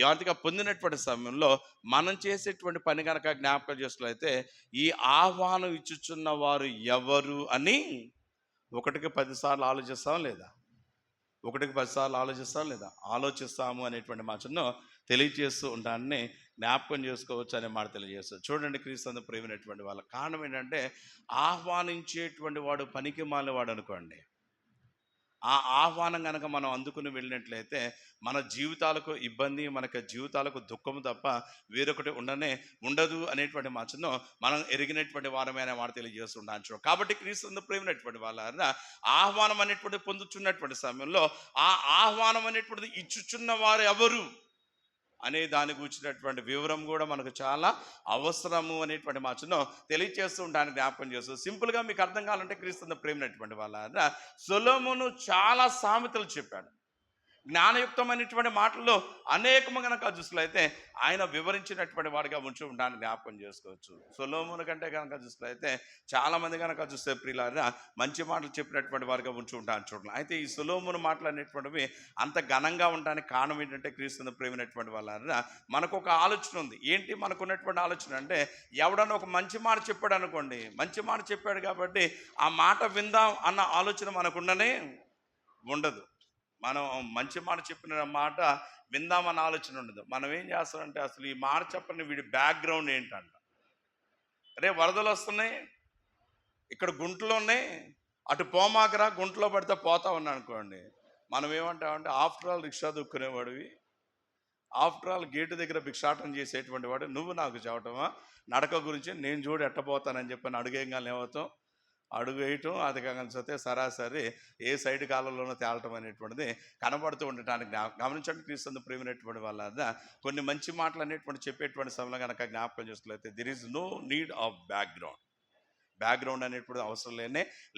యాంతిగా పొందినటువంటి సమయంలో మనం చేసేటువంటి పని కనుక జ్ఞాపకం చేసినట్లయితే ఈ ఆహ్వానం ఇచ్చుచున్న వారు ఎవరు అని 1కి 10 సార్లు ఆలోచిస్తాం లేదా? 1కి 10 సార్లు ఆలోచిస్తాం లేదా? ఆలోచిస్తాము అనేటువంటి మాటను తెలియజేస్తూ ఉంటానని జ్ఞాపకం చేసుకోవచ్చు అనే మాట తెలియజేస్తారు. చూడండి క్రీస్తు ప్రేమైనటువంటి వాళ్ళ కారణం ఏంటంటే, ఆహ్వానించేటువంటి వాడు పనికి మాలినవాడు అనుకోండి, ఆ ఆహ్వానం కనుక మనం అందుకుని వెళ్ళినట్లయితే మన జీవితాలకు ఇబ్బంది, మనకు జీవితాలకు దుఃఖము తప్ప వేరొకటి ఉండదు అనేటువంటి మాటను మనం ఎరిగినటువంటి వారమైన మాట తెలియజేస్తున్నాను. కాబట్టి క్రీస్తు ప్రేమైనటువంటి వాళ్ళ ఆహ్వానం అనేటువంటి పొందుతున్నటువంటి సమయంలో ఆ ఆహ్వానం అనేటువంటిది ఇచ్చుచున్న వారు ఎవరు అనే దాని గురించినటువంటి వివరం కూడా మనకు చాలా అవసరము అనేటువంటి మాటను తెలియజేస్తూ ఉండడానికి జ్ఞాపకం చేస్తూ, సింపుల్గా మీకు అర్థం కావాలంటే క్రీస్తు ప్రేమైనటువంటి వాళ్ళ సొలొమోను చాలా సామెతలు చెప్పాడు. జ్ఞానయుక్తమైనటువంటి మాటల్లో అనేకము కనుక చూసినట్లయితే ఆయన వివరించినటువంటి వాడిగా ఉంచి ఉండడానికి జ్ఞాపకం చేసుకోవచ్చు. సొలొమోను కంటే కనుక చూసినట్లయితే చాలామంది కనుక చూస్తే ప్రియులారా మంచి మాటలు చెప్పినటువంటి వారిగా ఉంచి ఉంటాను చూడాలి. అయితే ఈ సొలొమోను మాటలు అనేటువంటివి అంత ఘనంగా ఉండడానికి కారణం ఏంటంటే క్రీస్తును ప్రేమైనటువంటి వాళ్ళ మనకు ఒక ఆలోచన ఉంది. ఏంటి మనకున్నటువంటి ఆలోచన అంటే, ఎవడన్నా ఒక మంచి మాట చెప్పాడు అనుకోండి, మంచి మాట చెప్పాడు కాబట్టి ఆ మాట విందాం అన్న ఆలోచన మనకుండనే ఉండదు. మనం మంచి మాట చెప్పిన మాట విందామన్న ఆలోచన ఉండదు. మనం ఏం చేస్తామంటే, అసలు ఈ మాట చెప్పని వీడి బ్యాక్గ్రౌండ్ ఏంటంట, రే వరదలు వస్తున్నాయి, ఇక్కడ గుంటలు ఉన్నాయి, అటు పోమాకరా, గుంటలో పడితే పోతా ఉన్నా అనుకోండి, మనం ఏమంటామంటే ఆఫ్టర్ ఆల్ రిక్షా దుక్కునేవాడివి, ఆఫ్టర్ ఆల్ గేటు దగ్గర భిక్షాటం చేసేటువంటి వాడు నువ్వు నాకు చెప్పటమా నడక గురించి, నేను చూడు ఎట్టపోతానని చెప్పని అడుగేయంగా లేవతాం, అడుగు వేయటం, అది కాకపోతే సరాసరి ఏ సైడ్ కాలంలోనో తేలటం అనేటువంటిది కనబడుతూ ఉండటానికి గమనించండి. క్రీస్తు ప్రేమైనటువంటి వాళ్ళ కొన్ని మంచి మాటలు అనేటువంటి చెప్పేటువంటి సమయంలో కనుక జ్ఞాపకం చేసినట్లయితే there is no need of background అనేటువంటి అవసరం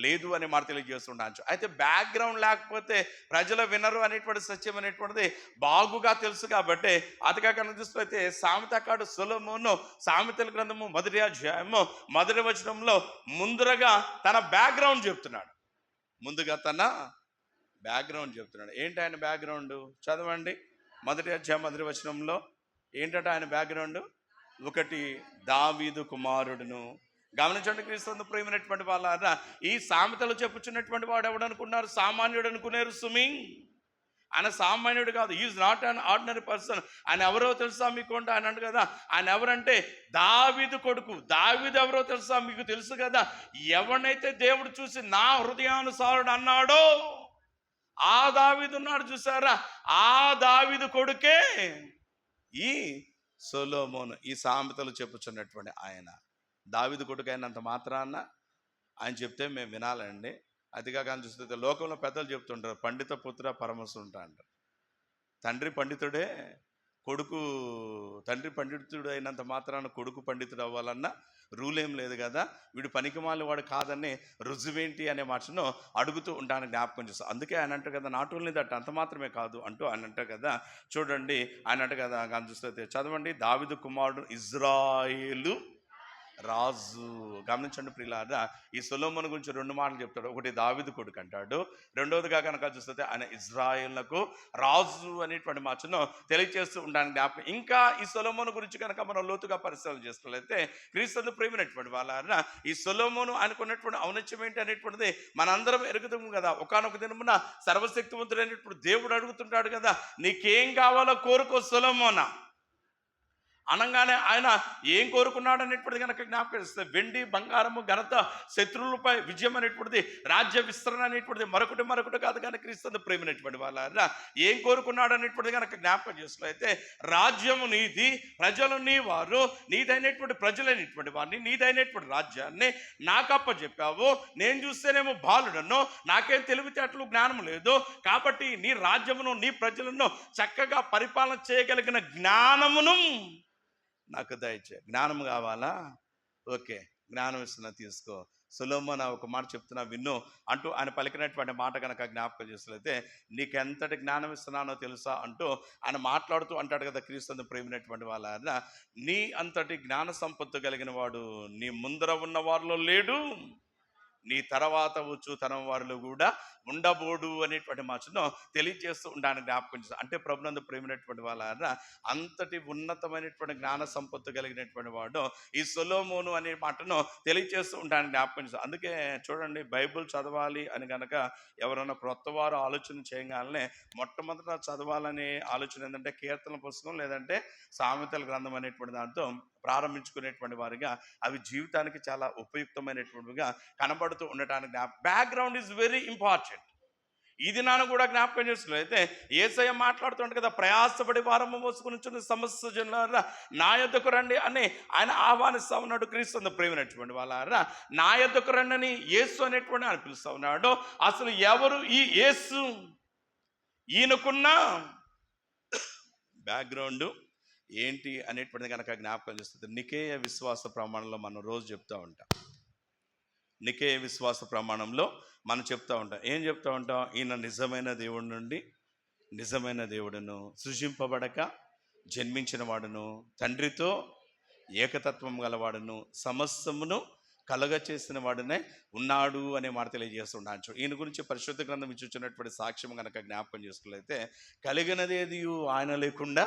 లేదు అనే మాట తెలియజేస్తుండొచ్చు. అయితే బ్యాక్గ్రౌండ్ లేకపోతే ప్రజలు వినరు అనేటువంటి సత్యం అనేటువంటిది బాగుగా తెలుసు. కాబట్టి అదిగా కనిపిస్తే సామెతకాడు సొలొమోను సామెతల గ్రంథము 1వ అధ్యాయము 1వ వచనంలో ముందుగా తన బ్యాక్గ్రౌండ్ చెప్తున్నాడు. ఏంటి ఆయన బ్యాక్గ్రౌండ్? చదవండి. మొదటి అధ్యాయం మొదటి వచనంలో ఏంటంటే ఆయన బ్యాక్గ్రౌండ్ ఒకటి దావీదు కుమారుడును. గమనించండి క్రీస్తు ప్రేమైనటువంటి వాళ్ళ, ఈ సామెతలు చెప్పుచున్నటువంటి వాడు ఎవడనుకున్నారు? సామాన్యుడు అనుకున్నారు సుమి. ఆయన సామాన్యుడు కాదు. Is not an ordinary person. ఆయన ఎవరో తెలుసా మీకు అంటే ఆయన అంటు కదా, ఆయన ఎవరంటే దావీదు కొడుకు. దావీదు ఎవరో తెలుసా మీకు? తెలుసు కదా. ఎవరినైతే దేవుడు చూసి నా హృదయానుసారుడు అన్నాడో ఆ దావీదు ఉన్నాడు చూసారా, ఆ దావీదు కొడుకే ఈ సొలొమోను. ఈ సామెతలు చెప్పుచున్నటువంటి ఆయన దావీదు కొడుకు అయినంత మాత్రాన ఆయన చెప్తే మేము వినాలండి. అదిగా కానీ చూస్తే లోకంలో పెద్దలు చెప్తుంటారు, పండిత పుత్ర పరమసుంట అంటారు. తండ్రి పండితుడే, కొడుకు తండ్రి పండితుడు అయినంత మాత్రాన కొడుకు పండితుడు అవ్వాలన్న రూల్ ఏం లేదు కదా. వీడు పనికిమాలి వాడు కాదని రుజువేంటి అనే మాటను అడుగుతూ ఉంటాను, జ్ఞాపకం చేస్తాను. అందుకే ఆయన అంటారు కదా, నాట్ ఓన్లీ దట్, అంత మాత్రమే కాదు అంటూ ఆయన అంటారు కదా. చూడండి ఆయన అంటారు కదా, కానీ చూస్తే చదవండి, దావీదు కుమారుడు ఇజ్రాయేలు రాజు. గమనించండి ప్రియులారా, ఈ సొలొమోను గురించి రెండు మాటలు చెప్తాడు. ఒకటి దావీదు కొడుకు అంటాడు, రెండవదిగా కనుక చూస్తే ఆయన ఇజ్రాయేలులకు రాజు అనేటువంటి మాటను తెలియజేస్తూ ఉండడానికి జ్ఞాపకం. ఇంకా ఈ సొలొమోను గురించి కనుక మనం లోతుగా పరిశీలన చేస్తున్నట్లయితే క్రీస్తు ప్రేమైనటువంటి వాళ్ళ, ఈ సొలొమోను అనుకున్నటువంటి ఔన్నత్యం ఏంటి అనేటువంటిది మనందరం ఎరుగుతాము కదా. ఒకానొక దినమున సర్వశక్తివంతుడైనటువంటి దేవుడు అడుగుతుంటాడు కదా, నీకేం కావాలో కోరుకో సొలొమోనా అనగానే ఆయన ఏం కోరుకున్నాడు అనేటువంటిది కనుక జ్ఞాపకం చేస్తే, వెండి బంగారము ఘనత, శత్రువులపై విజయం అనేటువంటిది, రాజ్య విస్తరణ అనేటువంటిది మరొకటి కాదు. కానీ క్రీస్తు ప్రేమైనటువంటి వాళ్ళ ఏం కోరుకున్నాడు అనేటువంటిది కనుక జ్ఞాపకం చేసినట్లయితే, రాజ్యము నీది, ప్రజలు నీ వారు, నీదైనటువంటి ప్రజలైనటువంటి వారిని, నీదైనటువంటి రాజ్యాన్ని నాకు అప్పచెప్పావు. నేను చూస్తేనేమో బాలుడను, నాకేం తెలివితేటలు జ్ఞానం లేదు. కాబట్టి నీ రాజ్యమును నీ ప్రజలను చక్కగా పరిపాలన చేయగలిగిన జ్ఞానమును నాకు దయచే. జ్ఞానం కావాలా? ఓకే, జ్ఞానం ఇస్తున్నా, తీసుకో. సొలొమోను ఒక మాట చెప్తున్నా విన్ను అంటూ ఆయన పలికినటువంటి మాట కనుక జ్ఞాపకం చేసినట్లయితే, నీకెంతటి జ్ఞానం ఇస్తున్నానో తెలుసా అంటూ ఆయన మాట్లాడుతూ అంటాడు కదా. క్రీస్తు ప్రేమైనటువంటి వాళ్ళ, నీ అంతటి జ్ఞాన సంపత్తు కలిగిన వాడు నీ ముందర ఉన్న వారిలో లేడు, నీ తర్వాత వచ్చు తరం వారిలో కూడా ఉండబోడు అనేటువంటి మాటను తెలియజేస్తూ ఉండడానికి జ్ఞాపకం చేస్తాను. అంటే ప్రభునందు ప్రేమైనటువంటి వాళ్ళ, అంతటి ఉన్నతమైనటువంటి జ్ఞాన సంపత్తు కలిగినటువంటి వాడు ఈ సొలొమోను అనే మాటను తెలియజేస్తూ ఉండడానికి జ్ఞాపకం చేస్తాను. అందుకే చూడండి, బైబిల్ చదవాలి అని కనుక ఎవరైనా క్రొత్త వారు ఆలోచన చేయగానే మొట్టమొదట చదవాలనే ఆలోచన ఏంటంటే కీర్తన పుస్తకం లేదంటే సామెతల గ్రంథం అనేటువంటి దాంతో ప్రారంభించుకునేటువంటి వారిగా అవి జీవితానికి చాలా ఉపయుక్తమైనటువంటివిగా కనబడుతూ ఉండటానికి బ్యాక్గ్రౌండ్ ఈజ్ వెరీ ఇంపార్టెంట్. ఇది నాన్న కూడా జ్ఞాపకం చేసినట్లయితే యేసయ్య మాట్లాడుతుంటే కదా, ప్రయాసపడి భారము మోసుకుని సమస్త జనులారా నా యొద్దకు రండి అని ఆయన ఆహ్వానిస్తూ ఉన్నాడు. క్రీస్తు ప్రేమైనటువంటి వాళ్ళారా, నా యొద్దకు రండి అని యేసు అనేటువంటి ఆయన పిలుస్తూ ఉన్నాడు. అసలు ఎవరు ఈ యేసు? ఈయనకున్న బ్యాక్గ్రౌండ్ ఏంటి అనేటువంటిది కనుక జ్ఞాపకం చేస్తుంది. నికేయ విశ్వాస ప్రమాణంలో మనం రోజు చెప్తూ ఉంటాం. నికేయ విశ్వాస ప్రమాణంలో మనం చెప్తూ ఉంటాం. ఏం చెప్తూ ఉంటాం? ఈయన నిజమైన దేవుడి నుండి నిజమైన దేవుడును, సృజింపబడక జన్మించిన వాడును, తండ్రితో ఏకతత్వం గలవాడును, సమస్తమును కలగ చేసిన వాడునే ఉన్నాడు అనే మాట తెలియజేస్తున్నాడు. ఈయన గురించి పరిశుద్ధ గ్రంథం ఇచ్చుచున్నటువంటి సాక్ష్యం కనుక జ్ఞాపకం చేసుకున్నట్లయితే, కలిగినదేది ఆయన లేకుండా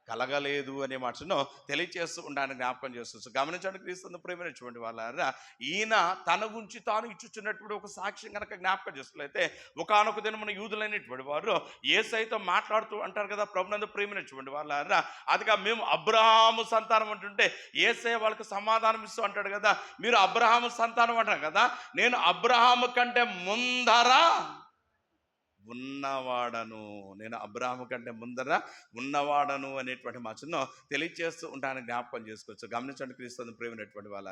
కలగలేదు అనే మాటను తెలియజేస్తూ ఉండడానికి జ్ఞాపకం చేస్తూ గమనించండి. క్రీస్తు ప్రేమైనటువంటి వాళ్ళ, ఈయన తన గురించి తాను ఇచ్చుచున్నటువంటి ఒక సాక్ష్యం కనుక జ్ఞాపకం చేస్తున్నట్లయితే, ఒకానొక దినమున యూదులైనటువంటి వారు యేసయ్యతో మాట్లాడుతూ అంటారు కదా, ప్రభునందు ప్రేమైనటువంటి వాళ్ళ, అదిగా మేము అబ్రహాము సంతానం అంటుంటే యేసయ్య వాళ్ళకి సమాధానం ఇస్తూ అంటాడు కదా, మీరు అబ్రహాము సంతానం అంటారు కదా, నేను అబ్రహాము కంటే ముందర ఉన్నవాడను, నేను అబ్రహాము కంటే ముందర ఉన్నవాడను అనేటువంటి మాటను తెలియజేస్తూ ఉంటానని జ్ఞాపకం చేసుకోవచ్చు. గమనించండి క్రీస్తు ప్రేమైనటువంటి వాళ్ళ,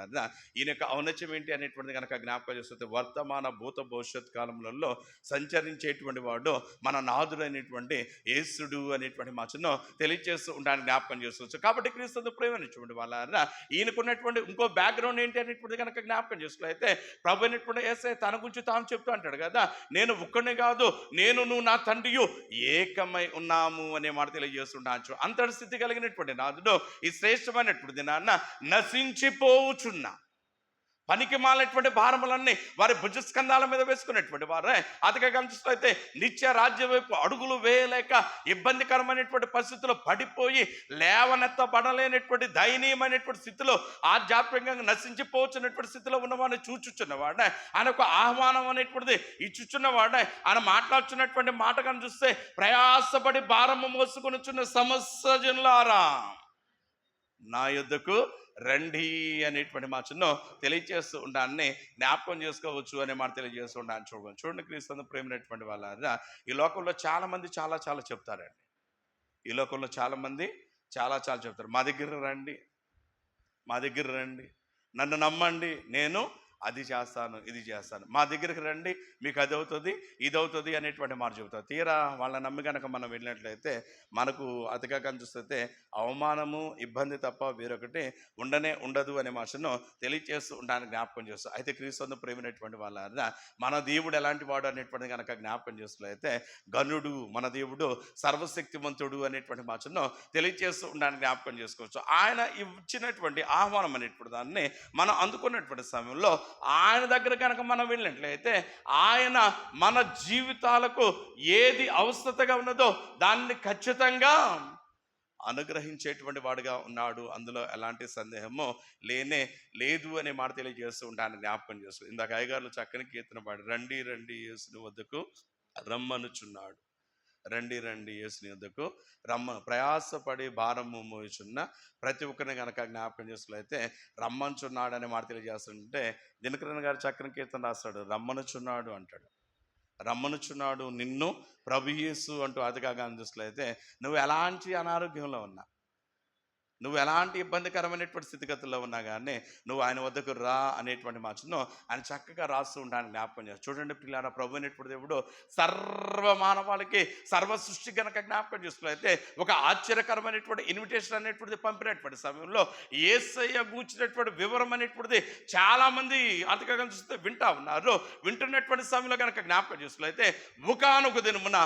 ఈయన యొక్క ఔన్నత్యం ఏంటి అనేటువంటిది కనుక జ్ఞాపకం చేస్తుంది. వర్తమాన భూత భవిష్యత్ కాలంలో సంచరించేటువంటి వాడు మన నాథుడైనటువంటి యేసుడు అనేటువంటి మాటను తెలియజేస్తూ ఉంటానని జ్ఞాపకం చేసుకోవచ్చు. కాబట్టి క్రీస్తు ప్రేమైనటువంటి వాళ్ళ, ఈయనకున్నటువంటి ఇంకో బ్యాక్గ్రౌండ్ ఏంటి అనేటువంటిది కనుక జ్ఞాపకం చేసుకున్నట్లయితే, ప్రభు అయినటువంటి యేసయ్య తన గురించి తాను చెప్తూ అంటాడు కదా, నేను ఒక్కడే కాదు, నేను నువ్వు నా తండ్రియు ఏకమై ఉన్నాము అనే మాట తెలియజేస్తుండొచ్చు. అంతటి స్థితి కలిగినటువంటి నాదుడు ఈ శ్రేష్టమైనటువంటి నాన్న నశించిపోవుచున్నా పనికి మాలినటువంటి భారములన్నీ వారి భుజస్కంధాల మీద వేసుకునేటువంటి వారే అతిగా గమనిస్తే నిత్య రాజ్యం వైపు అడుగులు వేయలేక ఇబ్బందికరమైనటువంటి పరిస్థితుల్లో పడిపోయి లేవనెత్తబడలేనటువంటి దయనీయమైనటువంటి స్థితిలో ఆధ్యాత్మికంగా నశించిపోతున్నటువంటి స్థితిలో ఉన్నవాడిని చూచుచున్నవాడే ఆయన ఒక ఆహ్వానం అనేటువంటిది ఇచ్చుచున్నవాడే ఆయన మాట్లాడుచున్నటువంటి మాట కానీ చూస్తే ప్రయాసపడి భారము మోసుకొనిచున్న సమస్త జనులారా నా యొద్దకు రండి అనేటువంటి మాటను తెలియజేస్తూ ఉండాన్ని జ్ఞాపకం చేసుకోవచ్చు అనే మాట తెలియజేస్తూ ఉండాలని చూడండి క్రీస్తు ప్రేమైనటువంటి వాళ్ళ ఈ లోకంలో చాలా మంది చాలా చాలా చెప్తారండి. ఈ లోకంలో చాలా మంది చాలా చాలా చెప్తారు, మా దగ్గర రండి, మా దగ్గర రండి, నన్ను నమ్మండి, నేను అది చేస్తాను, ఇది చేస్తాను, మా దగ్గరికి రండి, మీకు అది అవుతుంది, ఇది అవుతుంది అనేటువంటి మాట చెబుతారు. తీరా వాళ్ళ నమ్మి కనుక మనం వెళ్ళినట్లయితే మనకు అతిగా కనిపిస్తే అవమానము, ఇబ్బంది తప్ప వేరొకటి ఉండదు అనే మాటను తెలియజేస్తూ ఉండడానికి జ్ఞాపకం చేస్తాం. అయితే క్రీస్తు ప్రేమైనటువంటి వాళ్ళ మన దేవుడు ఎలాంటి వాడు అనేటువంటి కనుక జ్ఞాపకం చేస్తున్నట్లయితే గనుడు, మన దేవుడు సర్వశక్తివంతుడు అనేటువంటి మాటను తెలియజేస్తూ ఉండడానికి జ్ఞాపకం చేసుకోవచ్చు. ఆయన ఇచ్చినటువంటి ఆహ్వానం అనేటువంటి దాన్ని మనం అందుకున్నటువంటి సమయంలో ఆయన దగ్గర కనుక మనం వెళ్ళినట్లయితే ఆయన మన జీవితాలకు ఏది అవసరతగా ఉన్నదో దాన్ని ఖచ్చితంగా అనుగ్రహించేటువంటి వాడుగా ఉన్నాడు. అందులో ఎలాంటి సందేహమో లేదు అనే మాట తెలియజేస్తూ ఉంటాను, జ్ఞాపకం చేస్తూ. ఇందాక అయ్యగారులు చక్కని కీర్తన పాడు, రండి రండి యేసుని వద్దకు రమ్మనుచున్నాడు, రండి రండి యేసుని వద్దకు ప్రయాసపడి భారము మోయుచున్న ప్రతి ఒక్కరిని కనుక జ్ఞాపకం చేస్తున్నట్లయితే రమ్మనుచున్నాడు అనే మాట తెలియజేస్తుంటే దినకరన్ గారు చక్కని కీర్తన రాస్తాడు, రమ్మనుచున్నాడు అంటాడు, రమ్మనుచున్నాడు నిన్ను ప్రభు యేసు అంటూ అతిగా చూసినట్లయితే నువ్వు ఎలాంటి అనారోగ్యంలో ఉన్నా, నువ్వు ఎలాంటి ఇబ్బందికరమైనటువంటి స్థితిగతుల్లో ఉన్నా కానీ నువ్వు ఆయన వద్దకు రా అనేటువంటి మాటను ఆయన చక్కగా రాస్తూ ఉంటాను, జ్ఞాపకం చేస్తాను. చూడండి పిల్లారా, ప్రభు అనేటువంటి దేవుడు సర్వ మానవాళికి సర్వ సృష్టి కనుక జ్ఞాపకం చేసుకున్నట్లయితే ఒక ఆశ్చర్యకరమైనటువంటి ఇన్విటేషన్ అనేటువంటిది పంపినటువంటి సమయంలో యేసయ్య గూర్చినటువంటి వివరం అనేటువంటిది చాలామంది అతిగా చూస్తే వింటా ఉన్నారు. వింటున్నటువంటి సమయంలో కనుక జ్ఞాపకం చేసుకున్నట్లయితే ఒకానొక దినమున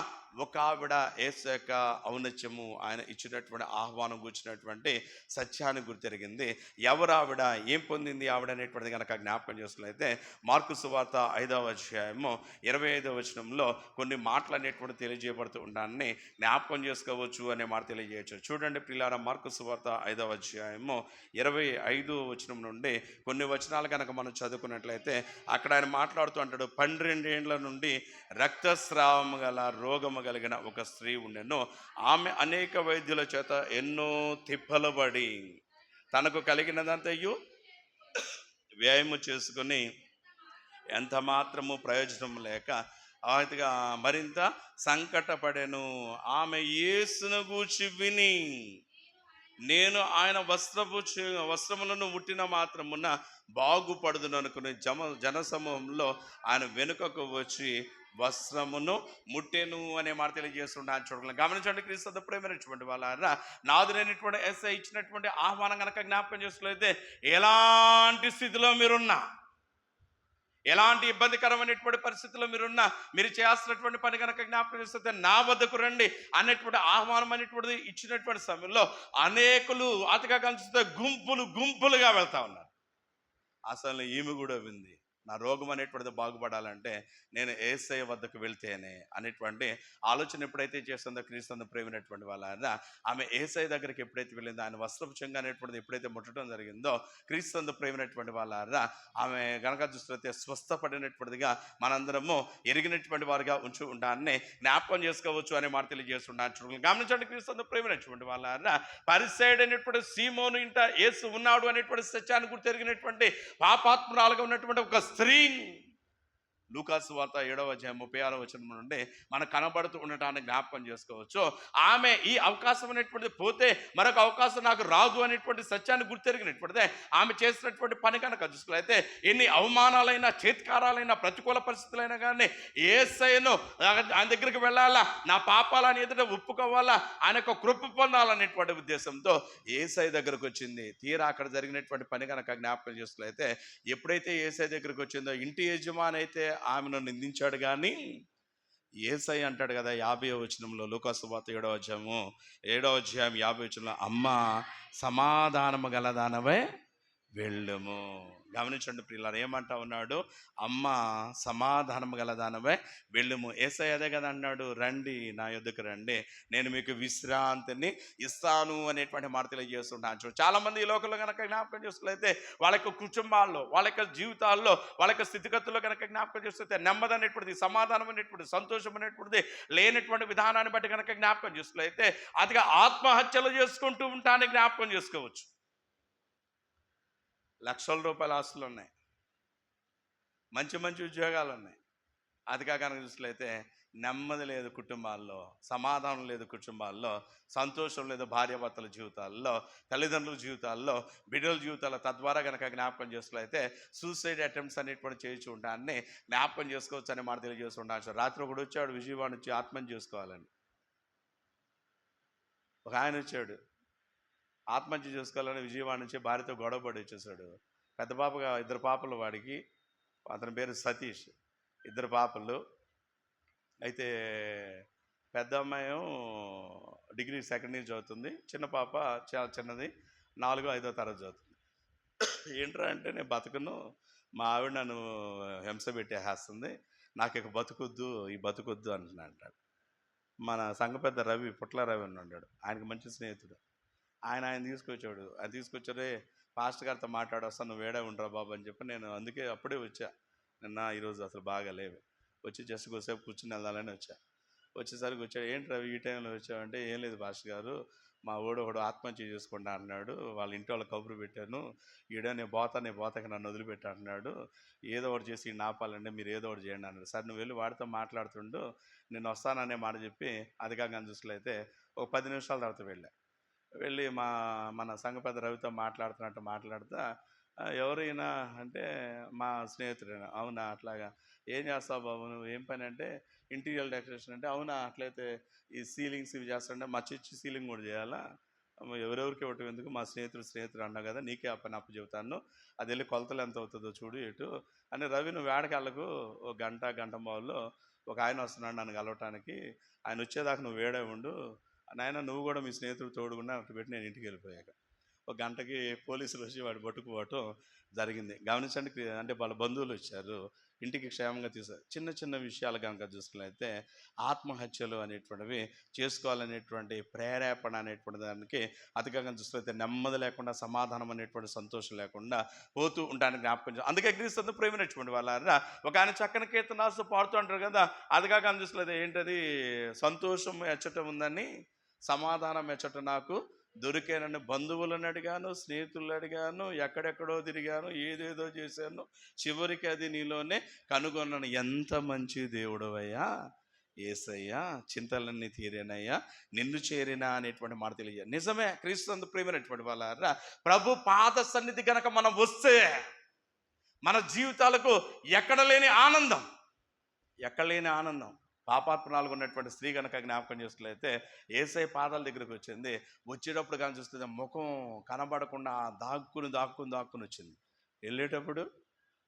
ఒక ఆవిడ యేసయ్య ఔన్నత్యము, ఆయన ఇచ్చినటువంటి ఆహ్వానం కూర్చున్నటువంటి సత్యాన్ని గుర్తెరిగింది. ఎవరు ఆవిడ, ఏం పొందింది ఆవిడ అనేటువంటిది కనుక జ్ఞాపకం చేసుకున్నట్లయితే మార్కు సువార్త 5వ అధ్యాయము 25వ వచనంలో కొన్ని మాటలు అనేటువంటి తెలియజేయబడుతూ ఉండాలని జ్ఞాపకం చేసుకోవచ్చు అనే మాట తెలియజేయచ్చు. చూడండి ప్రియులారా, మార్కు సువార్త 5వ అధ్యాయము 25వ వచనం నుండి కొన్ని వచనాలు కనుక మనం చదువుకున్నట్లయితే అక్కడ ఆయన మాట్లాడుతూ అంటాడు, 12 ఏండ్ల నుండి రక్తస్రావము గల రోగము కలిగిన ఒక స్త్రీ ఉండెను. ఆమె అనేక వైద్యుల చేత ఎన్నో తిప్పలబడి తనకు కలిగినదంతయు వ్యయము చేసుకుని ఎంత మాత్రము ప్రయోజనం లేక ఆమెగా మరింత సంకటపడెను. ఆమె యేసును గూర్చి విని నేను ఆయన వస్త్రములను ముట్టిన మాత్రమున బాగుపడుదును అనుకుని జనసమూహంలో ఆయన వెనుకకు వచ్చి వస్త్రమును ముట్టెను అనే మాట తెలియజేస్తుండే చూడగలం. గమనించండి క్రీస్తు ప్రేమైనటువంటి వాళ్ళ నాదురైనటువంటి యేసయ్య ఇచ్చినటువంటి ఆహ్వానం కనుక జ్ఞాపకం చేసుకోలేతే ఎలాంటి స్థితిలో మీరున్నా, ఎలాంటి ఇబ్బందికరమైనటువంటి పరిస్థితుల్లో మీరున్నా, మీరు చేస్తున్నటువంటి పని కనుక జ్ఞాపకం చేస్తే నా వద్దకు రండి అనేటువంటి ఆహ్వానం అనేటువంటిది ఇచ్చినటువంటి సమయంలో అనేకులు అతిగా కనిపిస్తే గుంపులుగా వెళ్తా ఉన్నారు. అసలు ఈమె కూడా వింది, నా రోగం అనేటువంటిది బాగుపడాలంటే నేను యేసయ్య వద్దకు వెళ్తేనే అనేటువంటి ఆలోచన ఎప్పుడైతే చేస్తుందో క్రీస్తు ప్రేమైనటువంటి వాళ్ళ ఆమె యేసయ్య దగ్గరికి ఎప్పుడైతే వెళ్ళిందో, ఆయన వస్త్రపు చెంగు అనేటువంటిది ఎప్పుడైతే ముట్టడం జరిగిందో క్రీస్తు ప్రేమైనటువంటి వాళ్ళ ఆమె గనక చూస్తే స్వస్థపడినటువంటిదిగా మనందరము ఎరిగినటువంటి వారుగా ఉండాలని జ్ఞాపకం చేసుకోవచ్చు అనే మాట తెలియజేస్తున్నాను. చూడండి, గమనించండి క్రీస్తు ప్రేమైనటువంటి వాళ్ళ పరిసైడ్ అనేటువంటి సీమోను ఇంట యేసు ఉన్నాడు అనేటువంటి సత్యాన్ని గుర్తు ఎరిగినటువంటి పాపాత్మురాలుగా ఉన్నటువంటి ఒక స్త్రీ లూకాసు వార్త 7వ అధ్యాయం 36వ వచనం నుండి మనకు కనబడుతూ ఉండటానికి జ్ఞాపకం చేసుకోవచ్చు. ఆమె ఈ అవకాశం అనేటువంటిది పోతే మరొక అవకాశం నాకు రాదు అనేటువంటి సత్యాన్ని గుర్తెరిగినటువంటిదే ఆమె చేసినటువంటి పని కనుక చూసుకున్నట్లయితే ఎన్ని అవమానాలైనా, చేత్కారాలైనా, ప్రతికూల పరిస్థితులైనా కానీ యేసయ్యను ఆయన దగ్గరికి వెళ్ళాలా, నా పాపాలని ఎదుట ఒప్పుకోవాలా, ఆయన యొక్క కృప పొందాలనేటువంటి ఉద్దేశంతో యేసయ్య దగ్గరకు వచ్చింది. తీరా అక్కడ జరిగినటువంటి పని కనుక జ్ఞాపకం చేసుకున్నట్లయితే ఎప్పుడైతే యేసయ్య దగ్గరకు వచ్చిందో ఇంటి యజమాని అయితే ఆమెను నిందించాడు, కానీ యేసయ్య అంటాడు కదా 50వ వచనంలో, లూకాసు వార్త 7వ అధ్యాయం 50వ వచనంలో, అమ్మ సమాధానము గలదానవే వెళ్ళుము. గమనించండి ప్రియులారా, ఏమంటా ఉన్నాడు? అమ్మ సమాధానం గలదానమే వెళ్ళుము. యేసయ్య అదే కదా అన్నాడు, రండి నా యొద్దకు రండి, నేను మీకు విశ్రాంతిని ఇస్తాను అనేటువంటి మాట తెలియజేస్తుంటాను. చూడు, చాలా మంది ఈ లోకంలో కనుక జ్ఞాపకం చేసుకున్నట్లయితే వాళ్ళ యొక్క కుటుంబాల్లో, వాళ్ళ యొక్క జీవితాల్లో, వాళ్ళ యొక్క స్థితిగతుల్లో కనుక జ్ఞాపకం చేస్తే నెమ్మది అనేటువంటిది, సమాధానం అనేటువంటిది, సంతోషం అనేటువంటిది లేనటువంటి విధానాన్ని బట్టి కనుక జ్ఞాపకం చేసుకున్నట్లయితే అదిగా ఆత్మహత్యలు చేసుకుంటూ ఉంటానని జ్ఞాపకం చేసుకోవచ్చు. లక్షల రూపాయల ఆస్తులు ఉన్నాయి, మంచి మంచి ఉద్యోగాలు ఉన్నాయి, అదిగా కనుక చూసినట్లయితే నెమ్మది లేదు కుటుంబాల్లో, సమాధానం లేదు కుటుంబాల్లో, సంతోషం లేదు భార్యాభర్తల జీవితాల్లో, తల్లిదండ్రుల జీవితాల్లో, బిడ్డల జీవితాల్లో. తద్వారా కనుక జ్ఞాపకం చేసుకున్నట్లయితే సూసైడ్ అటెంప్ట్స్ అనేటువంటి చేయించు ఉంటాన్ని జ్ఞాపకం చేసుకోవచ్చు అని మాట తెలియజేస్తుంటాను. రాత్రి ఒకడు వచ్చాడు విజయవాడ నుంచి ఆత్మహత్య చేసుకోవాలని. ఒక ఆయన వచ్చాడు ఆత్మహత్య చేసుకోవాలని విజయవాడ నుంచి భార్యతో గొడవ పడి వచ్చేసాడు. పెద్ద పాపగా 2 పాపలు వాడికి, అతని పేరు సతీష్, 2 పాపలు. అయితే పెద్ద అమ్మాయి డిగ్రీ సెకండ్ ఇయర్ చదువుతుంది, చిన్న పాప చాలా చిన్నది 4వ 5వ తరగతి చదువుతుంది. ఏంట్రా అంటే, నేను బతుకును, మా ఆవిడ నన్ను హింస పెట్టేస్తుంది, నాకు ఇక బతుకొద్దు, ఈ బతుకొద్దు అంటాడు. మన సంఘ పెద్ద రవి, పుట్ల రవి అని ఉన్నాడు, ఆయనకు మంచి స్నేహితుడు. ఆయన తీసుకొచ్చాడు. ఆయన తీసుకొచ్చారే, పాస్టర్ గారితో మాట్లాడొస్తాను, నువ్వు వేడే ఉండరా బాబు అని చెప్పి నేను అందుకే అప్పుడే వచ్చా. నిన్న ఈరోజు అసలు బాగా లేవు, వచ్చి జస్ట్ కొద్దిసేపు కూర్చుని వెళ్దాలని వచ్చా. వచ్చేసరికి వచ్చాడు, ఏంటి రవి ఈ టైంలో వచ్చావంటే, ఏం లేదు పాస్టర్ గారు, మా ఒకడు ఆత్మహత్య చేసుకుంటా అన్నాడు, వాళ్ళ ఇంటి వాళ్ళ కబురు పెట్టాను, నేను పోతాక నన్ను వదిలిపెట్టా అంటున్నాడు, ఏదో ఒకటి చేసి ఆపాలంటే మీరు ఏదో ఒకటి చేయండి అన్నాడు. సరే నువ్వు వెళ్ళి వాడితో మాట్లాడుతుండు, నేను వస్తాననే మాట చెప్పి అది కాక చూసులైతే ఒక 10 నిమిషాల తర్వాత వెళ్ళి మన సంఘ పెద్ద రవితో మాట్లాడుతా, ఎవరైనా అంటే మా స్నేహితుడైనా. అవునా, అట్లాగా, ఏం చేస్తావు బాబు నువ్వు, ఏం పని అంటే ఇంటీరియర్ డెకరేషన్. అంటే అవునా, అట్లయితే ఈ సీలింగ్స్ ఇవి చేస్తుంటే మా చర్చి సీలింగ్ కూడా చేయాలా, ఎవరెవరికి ఇవ్వటం ఎందుకు, మా స్నేహితుడు అన్నావు కదా, నీకే ఆ పని అప్పు చెబుతాను, అది వెళ్ళి కొలతలు ఎంత అవుతుందో చూడు ఎటు అని. రవి నువ్వు వేడకాళ్ళకు ఒక గంట బావుల్లో ఒక ఆయన వస్తున్నాడు నన్ను కలవటానికి, ఆయన వచ్చేదాకా నువ్వు వేడే ఉండు నాయన, నువ్వు కూడా మీ స్నేహితుడు తోడుగున్నా అట్టు పెట్టి నేను ఇంటికి వెళ్ళిపోయాక ఒక గంటకి పోలీసులు వచ్చి వాడు పట్టుకుపోవటం జరిగింది. గమనించండి, అంటే వాళ్ళ బంధువులు వచ్చారు, ఇంటికి క్షేమంగా తీసారు. చిన్న చిన్న విషయాలు కనుక చూసుకున్నట్లయితే ఆత్మహత్యలు అనేటువంటివి చేసుకోవాలనేటువంటి ప్రేరేపణ అనేటువంటి దానికి అతిగా చూసుకున్నట్లయితే నెమ్మది లేకుండా, సమాధానం అనేటువంటి సంతోషం లేకుండా పోతూ ఉంటానికి జ్ఞాపకం. అందుకే క్రీస్తు ప్రేమినటువంటి వాళ్ళ ఒక ఆయన చక్కని కీర్తనాలు పాడుతూ అంటారు కదా, అదిగా చూసుకున్నది ఏంటది, సంతోషం ఎచ్చటం ఉందని సమాధానం ఎచ్చట నాకు దొరికానని. బంధువులను అడిగాను, స్నేహితులను అడిగాను, ఎక్కడెక్కడో తిరిగాను, ఏదేదో చేశాను, చివరికి అది నీలోనే కనుగొన్నాను. ఎంత మంచి దేవుడవయ్యా యేసయ్యా, చింతలన్నీ తీరేనయ్యా నిన్ను చేరినా అనేటువంటి మాట తెలియ. నిజమే, క్రీస్తు ప్రేమైనటువంటి వాళ్ళ ప్రభు పాద సన్నిధి గనక మనం వస్తే మన జీవితాలకు ఎక్కడ లేని ఆనందం. పాపాత్మనాలుగు ఉన్నటువంటి స్త్రీ కనుక జ్ఞాపకం చేసుకున్నట్లయితే యేసయ్య పాదాల దగ్గరికి వచ్చింది. వచ్చేటప్పుడు కానీ చూస్తే ముఖం కనబడకుండా దాక్కుని వచ్చింది. వెళ్ళేటప్పుడు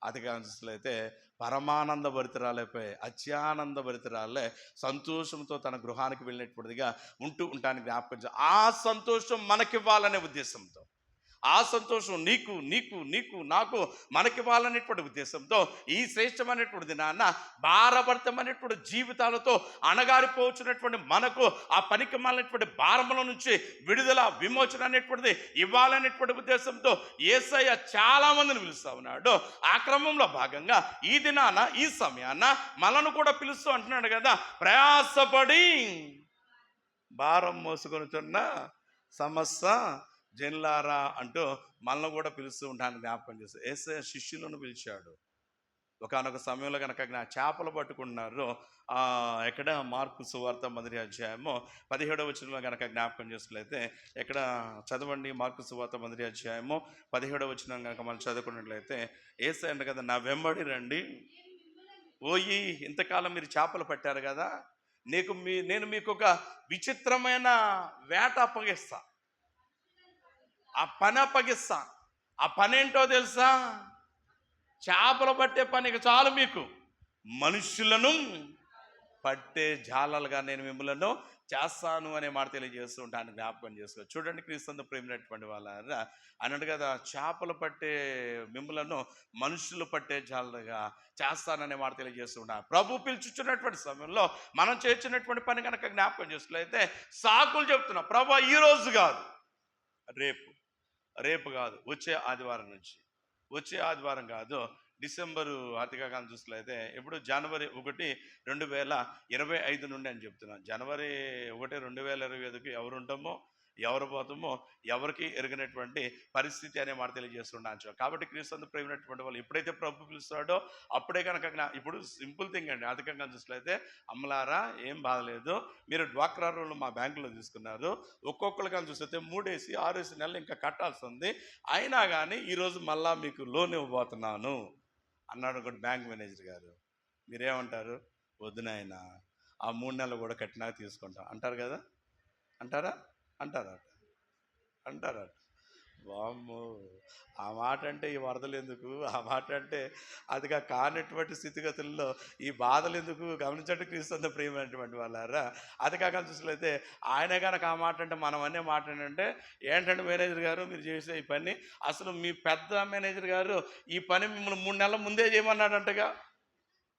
అది కానీ చూసినట్లయితే పరమానంద భరితురాలైపోయి, అత్యానంద భరితురాలే సంతోషంతో తన గృహానికి వెళ్ళినటువంటిదిగా ఉంటానికి జ్ఞాపకం. ఆ సంతోషం మనకివ్వాలనే ఉద్దేశంతో, ఆ సంతోషం నీకు నాకు మనకివ్వాలనేటువంటి ఉద్దేశంతో ఈ శ్రేష్టమైనటువంటి దినాన్న భారభరితమైనటువంటి జీవితాలతో అణగారిపోవచ్చినటువంటి మనకు ఆ పనికి మాలినటువంటి భారముల నుంచి విడుదల, విమోచన అనేటువంటిది ఇవ్వాలనేటువంటి ఉద్దేశంతో యేసయ్య చాలా మందిని పిలుస్తూ ఉన్నాడు. ఆ క్రమంలో భాగంగా ఈ దినాన, ఈ సమయాన మనను కూడా పిలుస్తూ అంటున్నాడు కదా, ప్రయాసపడి భారం మోసుకొనుచున్న సమస్త జనులారా అంటూ మనల్ని కూడా పిలుస్తూ ఉంటాను జ్ఞాపకం చేస్తాడు. యేసయ్య శిష్యులను పిలిచాడు. ఒకానొక సమయంలో కనుక చేపలు పట్టుకుంటున్నారు. ఎక్కడ మార్కు సువార్త 1వ అధ్యాయము 17వ వచనంలో కనుక జ్ఞాపకం చేసుకున్నట్లయితే, ఎక్కడ చదవండి, మార్కు సువార్త 1వ అధ్యాయము 17వ వచనం కనుక మనం చదువుకున్నట్లయితే, యేసయ్య అంట కదా, నా వెంబడి రండి, ఓయి ఇంతకాలం మీరు చేపలు పట్టారు కదా, నేను మీకు ఒక విచిత్రమైన వేట అప్పగిస్తా, ఆ పని అప్పగిస్తా. ఆ పని ఏంటో తెలుసా? చేపలు పట్టే పనికి చాలు, మీకు మనుషులను పట్టే జాలలుగా నేను మిమ్మల్ని చేస్తాను అనే మాట తెలియజేస్తూ ఉంటాను, జ్ఞాపకం చేసుకో. చూడండి క్రీస్తు ప్రేమైనటువంటి వాళ్ళ అన్నట్టు కదా, చేపలు పట్టే మిమ్మలను మనుషులు పట్టే జాలుగా చేస్తాననే మాట తెలియజేస్తూ ఉంటాను. ప్రభు పిలుచుచున్నటువంటి సమయంలో మనం చేర్చినటువంటి పని కనుక జ్ఞాపకం చేసుకోలేతే సాకులు చెప్తున్నా, ప్రభు ఈ రోజు కాదు, రేపు, రేపు కాదు, వచ్చే ఆదివారం నుంచి, వచ్చే ఆదివారం కాదు, డిసెంబరు ఆర్థిక కాలం చూసినట్లయితే ఇప్పుడు జనవరి 1, 2025 నుండి అని చెప్తున్నాను. జనవరి 1, 2025కి ఎవరు ఉంటామో, ఎవరు పోతామో ఎవరికి ఎరిగినటువంటి పరిస్థితి అనే మాట తెలియజేస్తున్నాను. కాబట్టి క్రీస్తు ప్రేమైనటువంటి వాళ్ళు ఎప్పుడైతే ప్రభు పిలుస్తాడో అప్పుడే కనుక ఇప్పుడు సింపుల్ థింగ్ అండి. ఆర్థికంగా చూసినట్లయితే అమ్మలారా ఏం బాధలేదు, మీరు డ్వాక్రా రూల్ మా బ్యాంకులో తీసుకున్నారు, ఒక్కొక్కరు కానీ చూస్తే 3 6 నెలలు ఇంకా కట్టాల్సి ఉంది, అయినా కానీ ఈరోజు మళ్ళా మీకు లోన్ ఇవ్వబోతున్నాను అన్నాడు ఒకటి బ్యాంక్ మేనేజర్ గారు. మీరేమంటారు? వద్దు నాయన, ఆ 3 నెలలు కూడా కట్టినాక తీసుకుంటాం అంటారు కదా, అంటారా? అంటారా? వామ్మో, ఆ మాట అంటే ఈ వరదలు ఎందుకు, ఆ మాట అంటే అదిగా కానటువంటి స్థితిగతుల్లో ఈ బాధలు ఎందుకు? గమనించండి క్రీస్తు ప్రియమైనటువంటి వాళ్ళారా. అది కాక చూసినట్లయితే ఆయన కనుక ఆ మాట అంటే మనం అనే మాట ఏంటంటే, ఏంటంటే మేనేజర్ గారు మీరు చేసే ఈ పని, అసలు మీ పెద్ద మేనేజర్ గారు ఈ పని మిమ్మల్ని 3 నెలల ముందే చేయమన్నాడంటగా,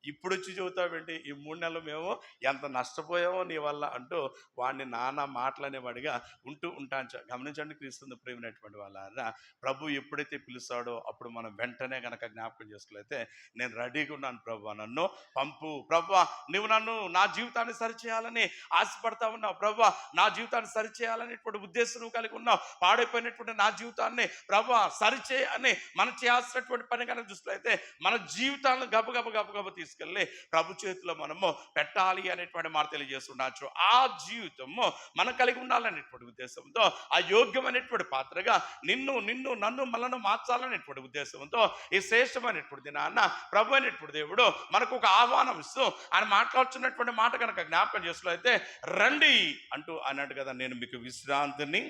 ఇప్పుడు వచ్చి చెబుతావేంటి? ఈ 3 నెలలు మేము ఎంత నష్టపోయామో నీ వల్ల అంటూ వాడిని నానా మాటలనేవాడిగా ఉంటూ ఉంటాను. గమనించండి క్రీస్తు ప్రేమైనటువంటి వాళ్ళ ప్రభు ఎప్పుడైతే పిలుస్తాడో అప్పుడు మనం వెంటనే కనుక జ్ఞాపకం చేసుకోలేతే, నేను రెడీగా ఉన్నాను ప్రభు, నన్ను పంపు ప్రభు, నువ్వు నన్ను నా జీవితాన్ని సరిచేయాలని ఆశపడతా ఉన్నావు ప్రభు, నా జీవితాన్ని సరిచేయాలనేటువంటి ఉద్దేశం నువ్వు కలిగి ఉన్నావు, పాడైపోయినటువంటి నా జీవితాన్ని ప్రభు సరిచే అని మనం చేయాల్సినటువంటి పని కనుక చూసినట్లయితే మన జీవితాలను గబగబ తీసుకెళ్ళి ప్రభు చేతిలో మనము పెట్టాలి అనేటువంటి మాట తెలియజేస్తున్నాచ్చు. ఆ జీవితము మనం కలిగి ఉండాలనేటువంటి ఉద్దేశంతో, ఆ యోగ్యమైనటువంటి పాత్రగా నిన్ను నన్ను మనను మార్చాలనేటువంటి ఉద్దేశంతో ఈ శ్రేష్టమైనటువంటి దినాన్న ప్రభు అనేటువంటి దేవుడు మనకు ఒక ఆహ్వానం ఇస్తూ ఆయన మాట్లాడుతున్నటువంటి మాట కనుక జ్ఞాపకం చేసుకున్నట్లయితే, రండి అంటూ అన్నట్టు కదా, నేను మీకు విశ్రాంతిని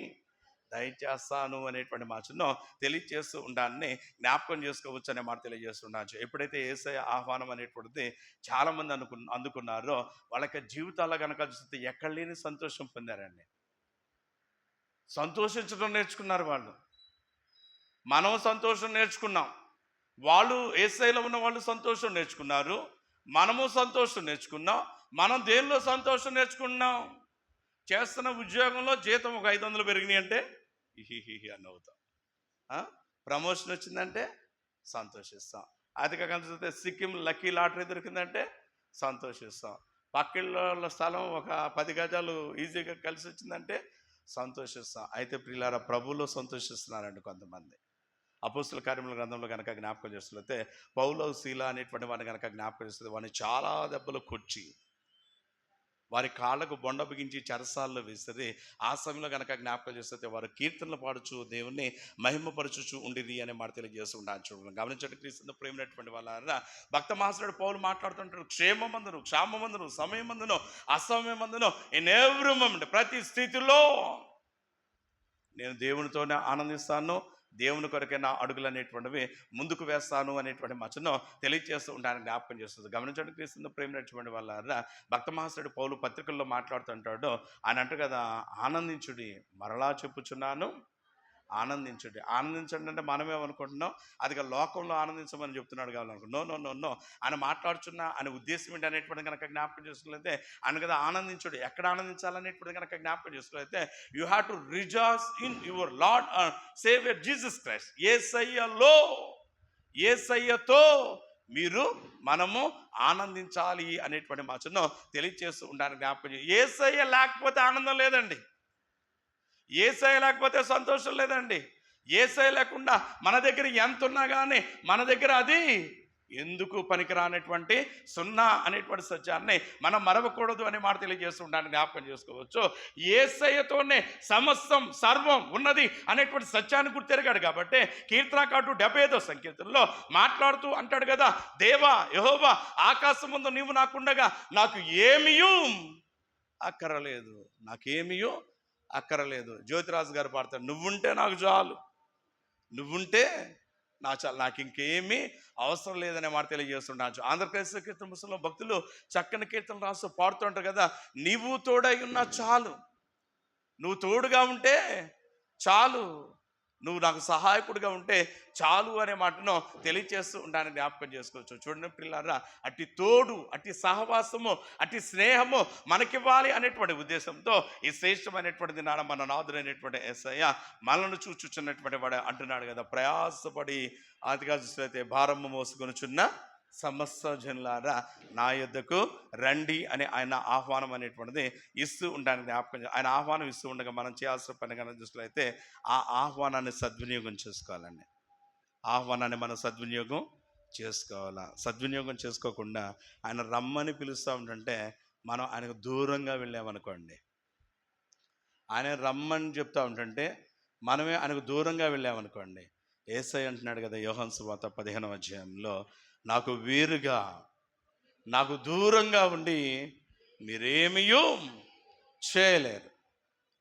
దయచేస్తాను అనేటువంటి మాటను తెలియజేస్తూ ఉండాలని జ్ఞాపకం చేసుకోవచ్చు అనే మాట తెలియజేస్తున్నాను. ఎప్పుడైతే యేసయ్య ఆహ్వానం అనేటువంటిది చాలామంది అందుకున్నారో వాళ్ళకి జీవితాల్లో కనుక చూస్తే ఎక్కడ లేని సంతోషం పొందారండి. సంతోషించడం నేర్చుకున్నారు వాళ్ళు, మనం సంతోషం నేర్చుకున్నాం, వాళ్ళు యేసయ్యలో ఉన్న వాళ్ళు సంతోషం నేర్చుకున్నారు, మనము సంతోషం నేర్చుకున్నాం. మనం దేనిలో సంతోషం నేర్చుకున్నాం? చేస్తున్న ఉద్యోగంలో జీతం ఒక 500 పెరిగినాయి అంటే హిహి అని అవుతాం, ప్రమోషన్ వచ్చిందంటే సంతోషిస్తాం, అది కాకపోతే సిక్కిం లక్కీ లాటరీ దొరికిందంటే సంతోషిస్తాం, పక్కిళ్ళ స్థలం ఒక 10 గజాలు ఈజీగా కలిసి వచ్చిందంటే సంతోషిస్తాం. అయితే ప్రియులారా, ప్రభువులో సంతోషిస్తున్నారండి కొంతమంది. అపోస్తల కార్యముల గ్రంథంలో కనుక జ్ఞాపకం చేస్తున్నట్లయితే పౌలు శీల అనేటువంటి వాడిని కనుక జ్ఞాపకం చేస్తుంది, వాడిని చాలా దెబ్బలు కొట్టి వారి కాళ్ళకు బొండ బిగించి చెరసాల్లో వేస్తుంది. ఆ సమయంలో కనుక జ్ఞాపకం చేస్తే వారు కీర్తనలు పాడుచు దేవుణ్ణి మహిమపరచుచు ఉండేది అనే మాట తెలియజేస్తూ ఉంటాను. చూడండి, గమనించండి క్రీస్తు ప్రేమైనటువంటి వాళ్ళ భక్త మహాశయుడు పౌలు మాట్లాడుతుంటాడు, క్షేమమందును క్షామమందును సమయమందును అసమయమందును ఇన్ ఎవ్రీ మూమెంట్, ప్రతి స్థితిలో నేను దేవునితోనే ఆనందిస్తాను, దేవుని కొరకే నా అడుగులు అనేటువంటివి ముందుకు వేస్తాను అనేటువంటి మచ్చను తెలియజేస్తూ ఉంటానని జ్ఞాపకం చేస్తుంది. గమనించండి క్రీస్తు ప్రేమైనటువంటి వాళ్ళ భక్త మహాశయుడు పౌలు పత్రికల్లో మాట్లాడుతుంటాడు, ఆయన అంటారు కదా, ఆనందించుడి, మరలా చెప్పుచున్నాను ఆనందించండి. ఆనందించండి అంటే మనమేమనుకుంటున్నాం, అదిగా లోకంలో ఆనందించమని చెప్తున్నాడు కావాలనుకో. నో, ఆయన మాట్లాడుతున్న ఆయన ఉద్దేశం ఏంటి అనేటువంటి కనుక జ్ఞాపకం చేసుకున్నట్లయితే, ఆయన కదా ఆనందించుడు, ఎక్కడ ఆనందించాలనేటువంటి కనుక జ్ఞాపకం చేసుకున్నట్లయితే, you have to rejoice in your Lord and saviour Jesus Christ. యేసయ్యతో మనము ఆనందించాలి అనేటువంటి మాటను తెలియజేస్తూ ఉండాలని జ్ఞాపకం చేసి, యేసయ్య లేకపోతే ఆనందం లేదండి, యేసయ్య లేకపోతే సంతోషం లేదండి. యేసయ్య లేకుండా మన దగ్గర ఎంత ఉన్నా కానీ మన దగ్గర అది ఎందుకు పనికిరానటువంటి సున్నా అనేటువంటి సత్యాన్ని మనం మరవకూడదు అనే మాట తెలియజేస్తుంటాను, జ్ఞాపకం చేసుకోవచ్చు. యేసయ్యతోనే సమస్తం సర్వం ఉన్నది అనేటువంటి సత్యాన్ని గుర్తెరిగాడు కాబట్టి కీర్తనకారుడు 75వ సంకీర్తనలో మాట్లాడుతూ అంటాడు కదా, దేవా యెహోవా ఆకాశం ముందు నీవు నాకుండగా నాకు ఏమీయూ అక్కరలేదు. జ్యోతిరాజు గారు పాడతాడు, నువ్వుంటే నాకు చాలు, నువ్వుంటే నాకు ఇంకేమీ అవసరం లేదనే మాట తెలియజేస్తున్నాను. ఆంధ్రప్రదేశ్ కీర్తన పుస్తకంలో భక్తులు చక్కని కీర్తనలు రాస్తూ పాడుతుంటారు కదా, నీవు తోడై ఉన్నా చాలు, నువ్వు తోడుగా ఉంటే చాలు, నువ్వు నాకు సహాయకుడిగా ఉంటే చాలు అనే మాటను తెలియచేస్తూ ఉంటానని జ్ఞాపకం చేసుకోవచ్చు. చూడండి పిల్లారా, అట్టి తోడు, అట్టి సహవాసము, అట్టి స్నేహము మనకివ్వాలి అనేటువంటి ఉద్దేశంతో ఈ శ్రేష్టమైనటువంటి నాన్న మన నాదుడైనటువంటి యేసయ్య మనల్ని చూచుచున్నటువంటి వాడు అంటున్నాడు కదా, ప్రయాసపడి అతిగా చూస్తే భారము మోసుకొనుచున్న సమస్త జనులారా నా యొద్దకు రండి అని ఆయన ఆహ్వానం అనేటువంటిది ఇస్తూ ఉంటాను జ్ఞాపకం. ఆయన ఆహ్వానం ఇస్తూ ఉండగా మనం చేయాల్సిన పని కనుక చూసినట్లయితే ఆ ఆహ్వానాన్ని సద్వినియోగం చేసుకోవాలండి. ఆహ్వానాన్ని మనం సద్వినియోగం చేసుకోవాలా. సద్వినియోగం చేసుకోకుండా ఆయన రమ్మని పిలుస్తూ ఉంటుంటే మనం ఆయనకు దూరంగా వెళ్ళామనుకోండి, ఆయన రమ్మని చెప్తా ఉంటుంటే మనమే ఆయనకు దూరంగా వెళ్ళామనుకోండి, యేసయ్య అంటున్నాడు కదా యోహాను సువార్త 15వ అధ్యాయంలో, నాకు వేరుగా, నాకు దూరంగా ఉండి మీరేమీ చేయలేరు.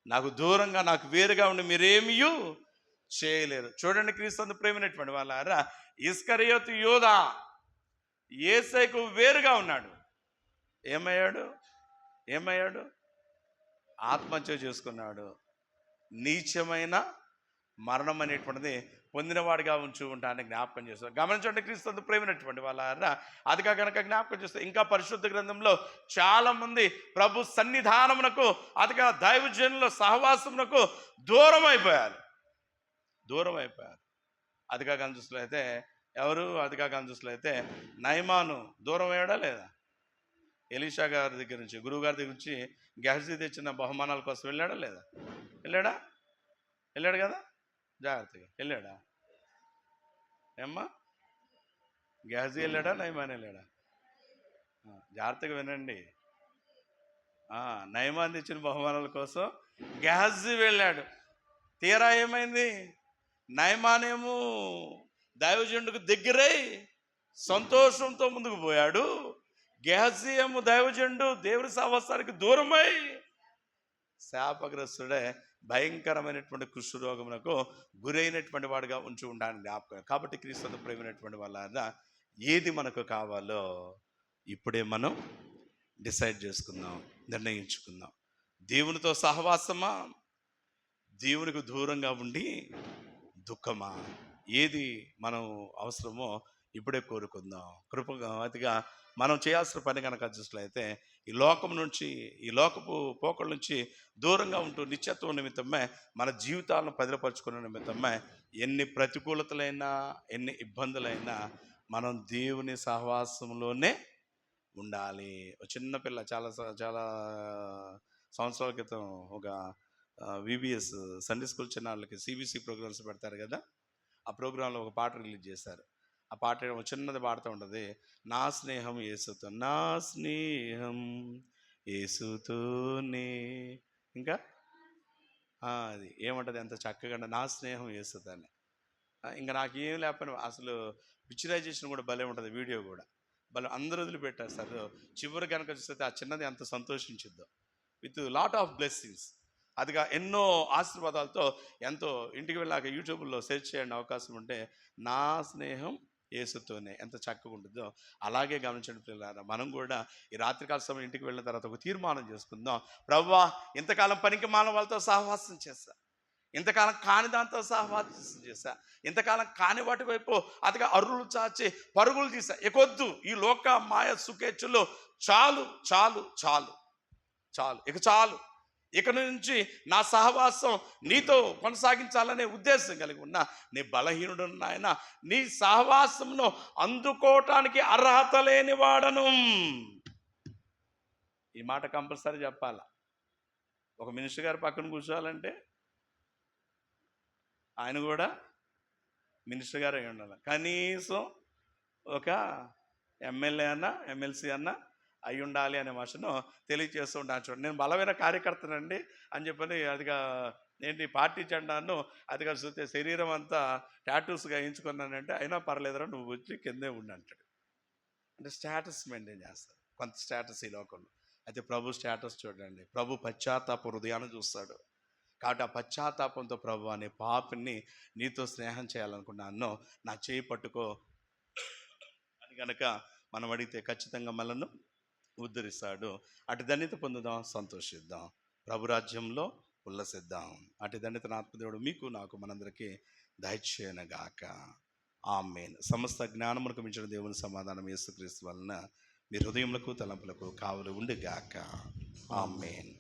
నాకు దూరంగా, నాకు వేరుగా ఉండి మీరేమీ చేయలేరు. చూడండి క్రీస్తు ప్రేమైనటువంటి వాళ్ళారా, ఇస్కరియోతు యోధా యేసయ్యకు వేరుగా ఉన్నాడు. ఏమయ్యాడు? ఆత్మహత్య చేసుకున్నాడు. నీచమైన మరణం అనేటువంటిది పొందినవాడిగా ఉంటూ ఉంటానని జ్ఞాపకం చేస్తారు. గమనించండి క్రీస్తు ప్రేమైనటువంటి వాళ్ళారా, అదిగా కనుక జ్ఞాపకం చేస్తే ఇంకా పరిశుద్ధ గ్రంథంలో చాలామంది ప్రభు సన్నిధానమునకు, అదిగా దైవజనుల సహవాసమునకు దూరం అయిపోయారు. అదిగా కనిపిస్తులైతే ఎవరు? అదిగా కనిపిస్తులైతే నయమాను దూరం అయ్యాడా లేదా? ఎలీషా గారి దగ్గర నుంచి, గురువు గారి దగ్గర నుంచి గెహజీ తెచ్చిన బహుమానాల కోసం వెళ్ళాడా లేదా? వెళ్ళాడు కదా, జాగ్రత్తగా వెళ్ళాడా? ఏమ్మా, గెహజీ వెళ్ళాడా, నయమాన్ వెళ్ళాడా? జాగ్రత్తగా వినండి. నయమాన్ తెచ్చిన బహుమానాల కోసం గెహజీ వెళ్ళాడు. తీరా ఏమైంది? నయమానేమో దైవజనుడికి దగ్గరై సంతోషంతో ముందుకు పోయాడు. గెహజీ ఏమో దైవజనుడు దేవుని సహవాసానికి దూరమై శాపగ్రస్తుడే భయంకరమైనటువంటి కుష్ఠరోగమునకు గురైనటువంటి వాడుగా ఉంచి ఉండాలని జ్ఞాపకం. కాబట్టి క్రీస్తు ప్రేమైనటువంటి వాళ్ళ ఏది మనకు కావాలో ఇప్పుడే మనం డిసైడ్ చేసుకుందాం, నిర్ణయించుకుందాం. దేవునితో సహవాసమా, దేవునికి దూరంగా ఉండి దుఃఖమా? ఏది మనం అవసరమో ఇప్పుడే కోరుకుందాం. కృపగా మనం చేయాల్సిన పని కనుక చూసినట్లయితే ఈ లోకం నుంచి, ఈ లోకపు పోకల నుంచి దూరంగా ఉంటూ నిత్యత్వం నిమిత్తమే మన జీవితాలను భద్రపరుచుకునే నిమిత్తమే ఎన్ని ప్రతికూలతలైనా, ఎన్ని ఇబ్బందులైనా మనం దేవుని సహవాసంలోనే ఉండాలి. చిన్నపిల్ల చాలా సంవత్సరాల క్రితం ఒక విబిఎస్ సండే స్కూల్ చిన్నాళ్ళకి సిబిసి ప్రోగ్రామ్స్ పెడతారు కదా, ఆ ప్రోగ్రాంలో ఒక పాట రిలీజ్ చేశారు. ఆ పాట చిన్నది పాడుతూ ఉంటుంది, నా స్నేహం యేసుతో, నా స్నేహం యేసుతోనే. ఇంకా అది ఏమంటుంది, ఎంత చక్కగా, నా స్నేహం యేసుతోనే. ఇంకా నాకేం లేకపోయినా అసలు పిక్చరైజేషన్ కూడా భలే ఉంటుంది, వీడియో కూడా భలే, అందరూ వదిలిపెట్టారు సార్. చివరి కనుక చూస్తే ఆ చిన్నది ఎంత సంతోషించిద్దో, విత్ లాట్ ఆఫ్ బ్లెస్సింగ్స్. అదిగా ఎన్నో ఆశీర్వాదాలతో ఎంతో. ఇంటికి వెళ్ళాక యూట్యూబ్లో సెర్చ్ చేయండి అవకాశం ఉంటే, నా స్నేహం యేసుతోనే, ఎంత చక్కగా ఉంటుందో. అలాగే గమనించండి పిల్లలారా, మనం కూడా ఈ రాత్రికాల సమయం ఇంటికి వెళ్ళిన తర్వాత ఒక తీర్మానం చేసుకుందాం. ప్రభువా, ఇంతకాలం పనికి మాలిన వాళ్ళతో సహవాసం చేశా, ఇంతకాలం కాని దాంతో సహవాసం చేశా, ఇంతకాలం కాని వాటి వైపు అదిగా అరువులు చాచి పరుగులు తీసా. ఇకొద్దు ఈ లోక మాయ సుఖేచ్ఛలు, చాలు చాలు చాలు చాలు, ఇక చాలు. ఇక నుంచి నా సహవాసం నీతో కొనసాగించాలనే ఉద్దేశం కలిగి ఉన్నా నీ బలహీనుడు నాయన, నీ సహవాసంను అందుకోవటానికి అర్హత లేని వాడను. ఈ మాట కంపల్సరీ చెప్పాల. ఒక మినిస్టర్ గారు పక్కన కూర్చోవాలంటే ఆయన కూడా మినిస్టర్ గారు అయి ఉండాలి. కనీసం ఒక ఎమ్మెల్యే అన్నా, ఎమ్మెల్సీ అన్నా అయి ఉండాలి అనే భాషను తెలియజేస్తూ ఉంటాను. చూడండి, నేను బలమైన కార్యకర్తనండి అని చెప్పని అదిగా ఏంటి పార్టీ జెండాను అదిగా చూస్తే శరీరం అంతా టాటూస్గా వేయించుకున్నానంటే, అయినా పర్లేదురా నువ్వు వచ్చి కిందే ఉండి అంటాడు. అంటే స్టేటస్ మెయింటైన్ చేస్తారు, కొంత స్టేటస్ ఈ లోకంలో. అయితే ప్రభు స్టేటస్ చూడండి, ప్రభు పశ్చాత్తాప హృదయాన్ని చూస్తాడు. కాబట్టి ఆ పశ్చాత్తాపంతో ప్రభు అనే పాపిని నీతో స్నేహం చేయాలనుకున్నాను, నా చేయి పట్టుకో అని కనుక మనం అడిగితే ఖచ్చితంగా మనల్ని ఉద్ధరిస్తాడు. అటు ధన్యత పొందుదాం, సంతోషిద్దాం, ప్రభు రాజ్యంలో ఉల్లసిద్దాం. అటు ధన్యతను ఆత్మదేవుడు మీకు నాకు మనందరికీ దయచేయనుగాక. ఆమేన్. సమస్త జ్ఞానమునకు మించిన దేవుని సమాధానం యేసుక్రీస్తు వలన మీ హృదయములకు తలంపులకు కావలి ఉండుగాక. ఆమేన్.